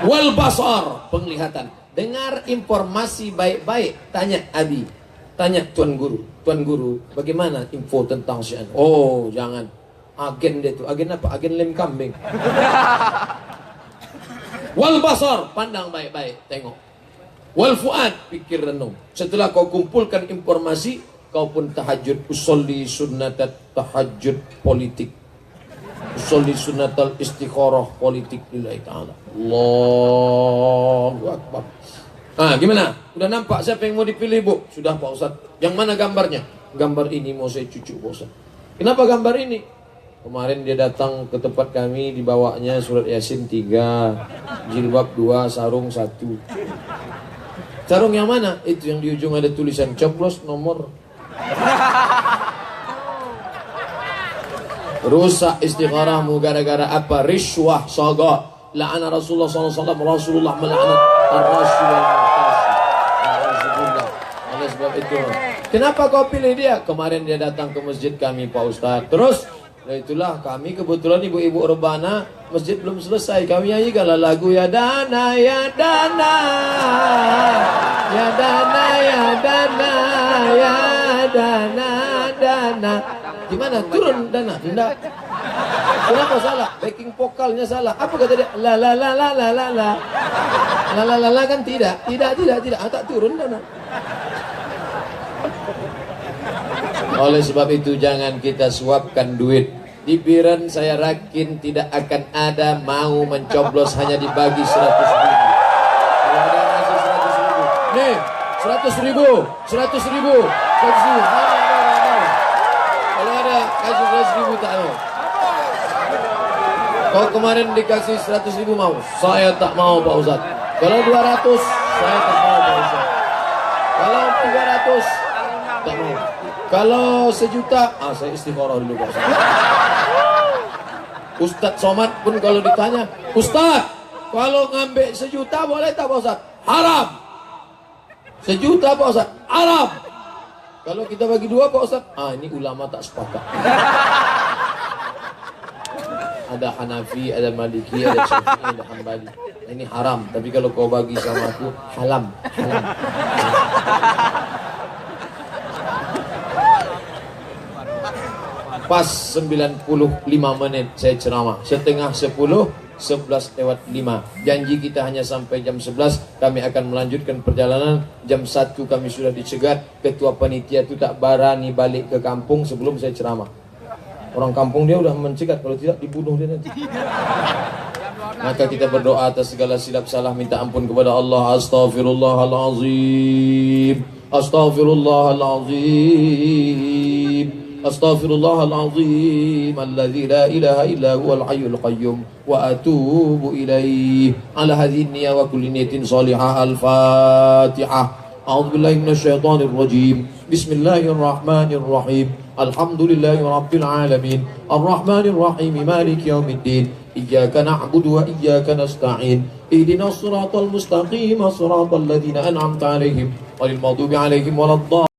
Wal basar, penglihatan. Dengar informasi baik-baik. Tanya Abi, tanya Tuan Guru. Tuan Guru, bagaimana info tentang si Anu? Oh, jangan. Agen dia tu. Agen apa? Agen lem kambing. Wal basar, pandang baik-baik, tengok. Wal fuad, pikir renung. Setelah kau kumpulkan informasi, kau pun tahajud. Usolli sunnatat tahajud politik. Usolli sunnatal istikharah politik lillahi ta'ala. Allahu Akbar. Gimana? Udah nampak siapa yang mau dipilih, Bu? Sudah, Pak Ustaz. Yang mana gambarnya? Gambar ini mau saya cucuk, Pak Ustaz. Kenapa gambar ini? Kemarin dia datang ke tempat kami, dibawanya surat Yasin 3, jilbab 2, sarung 1. Sarung yang mana? Itu yang di ujung ada tulisan coblos nomor. Rusak istikharahmu gara-gara apa? Riswah, sogok. La'ana Rasulullah SAW, Rasulullah melaknat ar-rasyuwal mu'tasyid. Oleh sebab itu, kenapa kau pilih dia? Kemarin dia datang ke masjid kami, Pak Ustaz. Terus, itulah kami kebetulan ibu-ibu rebana, masjid belum selesai. Kami nyanyikanlah lagu Ya Dana, Ya Dana, Ya Dana, Ya Dana, Ya Dana, Dana. Gimana? Turun Dana? Tidak. Kenapa salah? Backing vokalnya salah. Apa kata dia? La la la la la la la. La la la la kan tidak. Tidak. Tak turun Dana. Oleh sebab itu jangan kita suapkan duit. Di Biren saya yakin tidak akan ada mau mencoblos hanya dibagi 100.000. Kalau ada ngasih 100.000. Nih, 100.000. 100.000. 100.000. Kalau ada kasih 100.000 tak mau. Kau kemarin dikasih 100.000 mau? Saya tak mau, Pak Ustaz. Kalau 200, saya tak mau, Pak Ustaz. Kalau 300, tak mau. Kalau 1 juta, saya istikharah dulu, Pak Ustaz. Ustaz Somad pun kalau ditanya, Ustaz, kalau ngambil 1 juta boleh tak, Pak Ustaz? Haram. 1 juta, Pak Ustaz? Haram. Kalau kita bagi 2, Pak Ustaz? Ini ulama tak sepakat. Ada Hanafi, ada Maliki, ada Syafi'i, ada Hambali. Ini haram. Tapi kalau kau bagi sama aku, halam. Pas 95 menit saya ceramah. Setengah 10, 11:05. Janji kita hanya sampai jam 11. Kami akan melanjutkan perjalanan. Jam 1 kami sudah dicegat. Ketua panitia itu tak berani balik ke kampung sebelum saya ceramah. Orang kampung dia udah mencegat, kalau tidak dibunuh dia nanti. Maka kita berdoa atas segala silap salah, minta ampun kepada Allah. Astaghfirullahalazim. Astaghfirullahalazim. Astaghfirullahalazim. Alladzi la ilaha illa huwal hayyul qayyum. Wa atubu ilaih. Ala hadhihi niyyah wa kulli niyatin salihah. Al-Fatihah. أعوذ بالله من الشيطان الرجيم. بسم الله الرحمن الرحيم. الحمد لله رب العالمين الرحمن الرحيم مالك يوم الدين إياك نعبد وإياك نستعين اهدنا الصراط المستقيم صراط الذين أنعمت عليهم غير المغضوب عليهم ولا الضالين.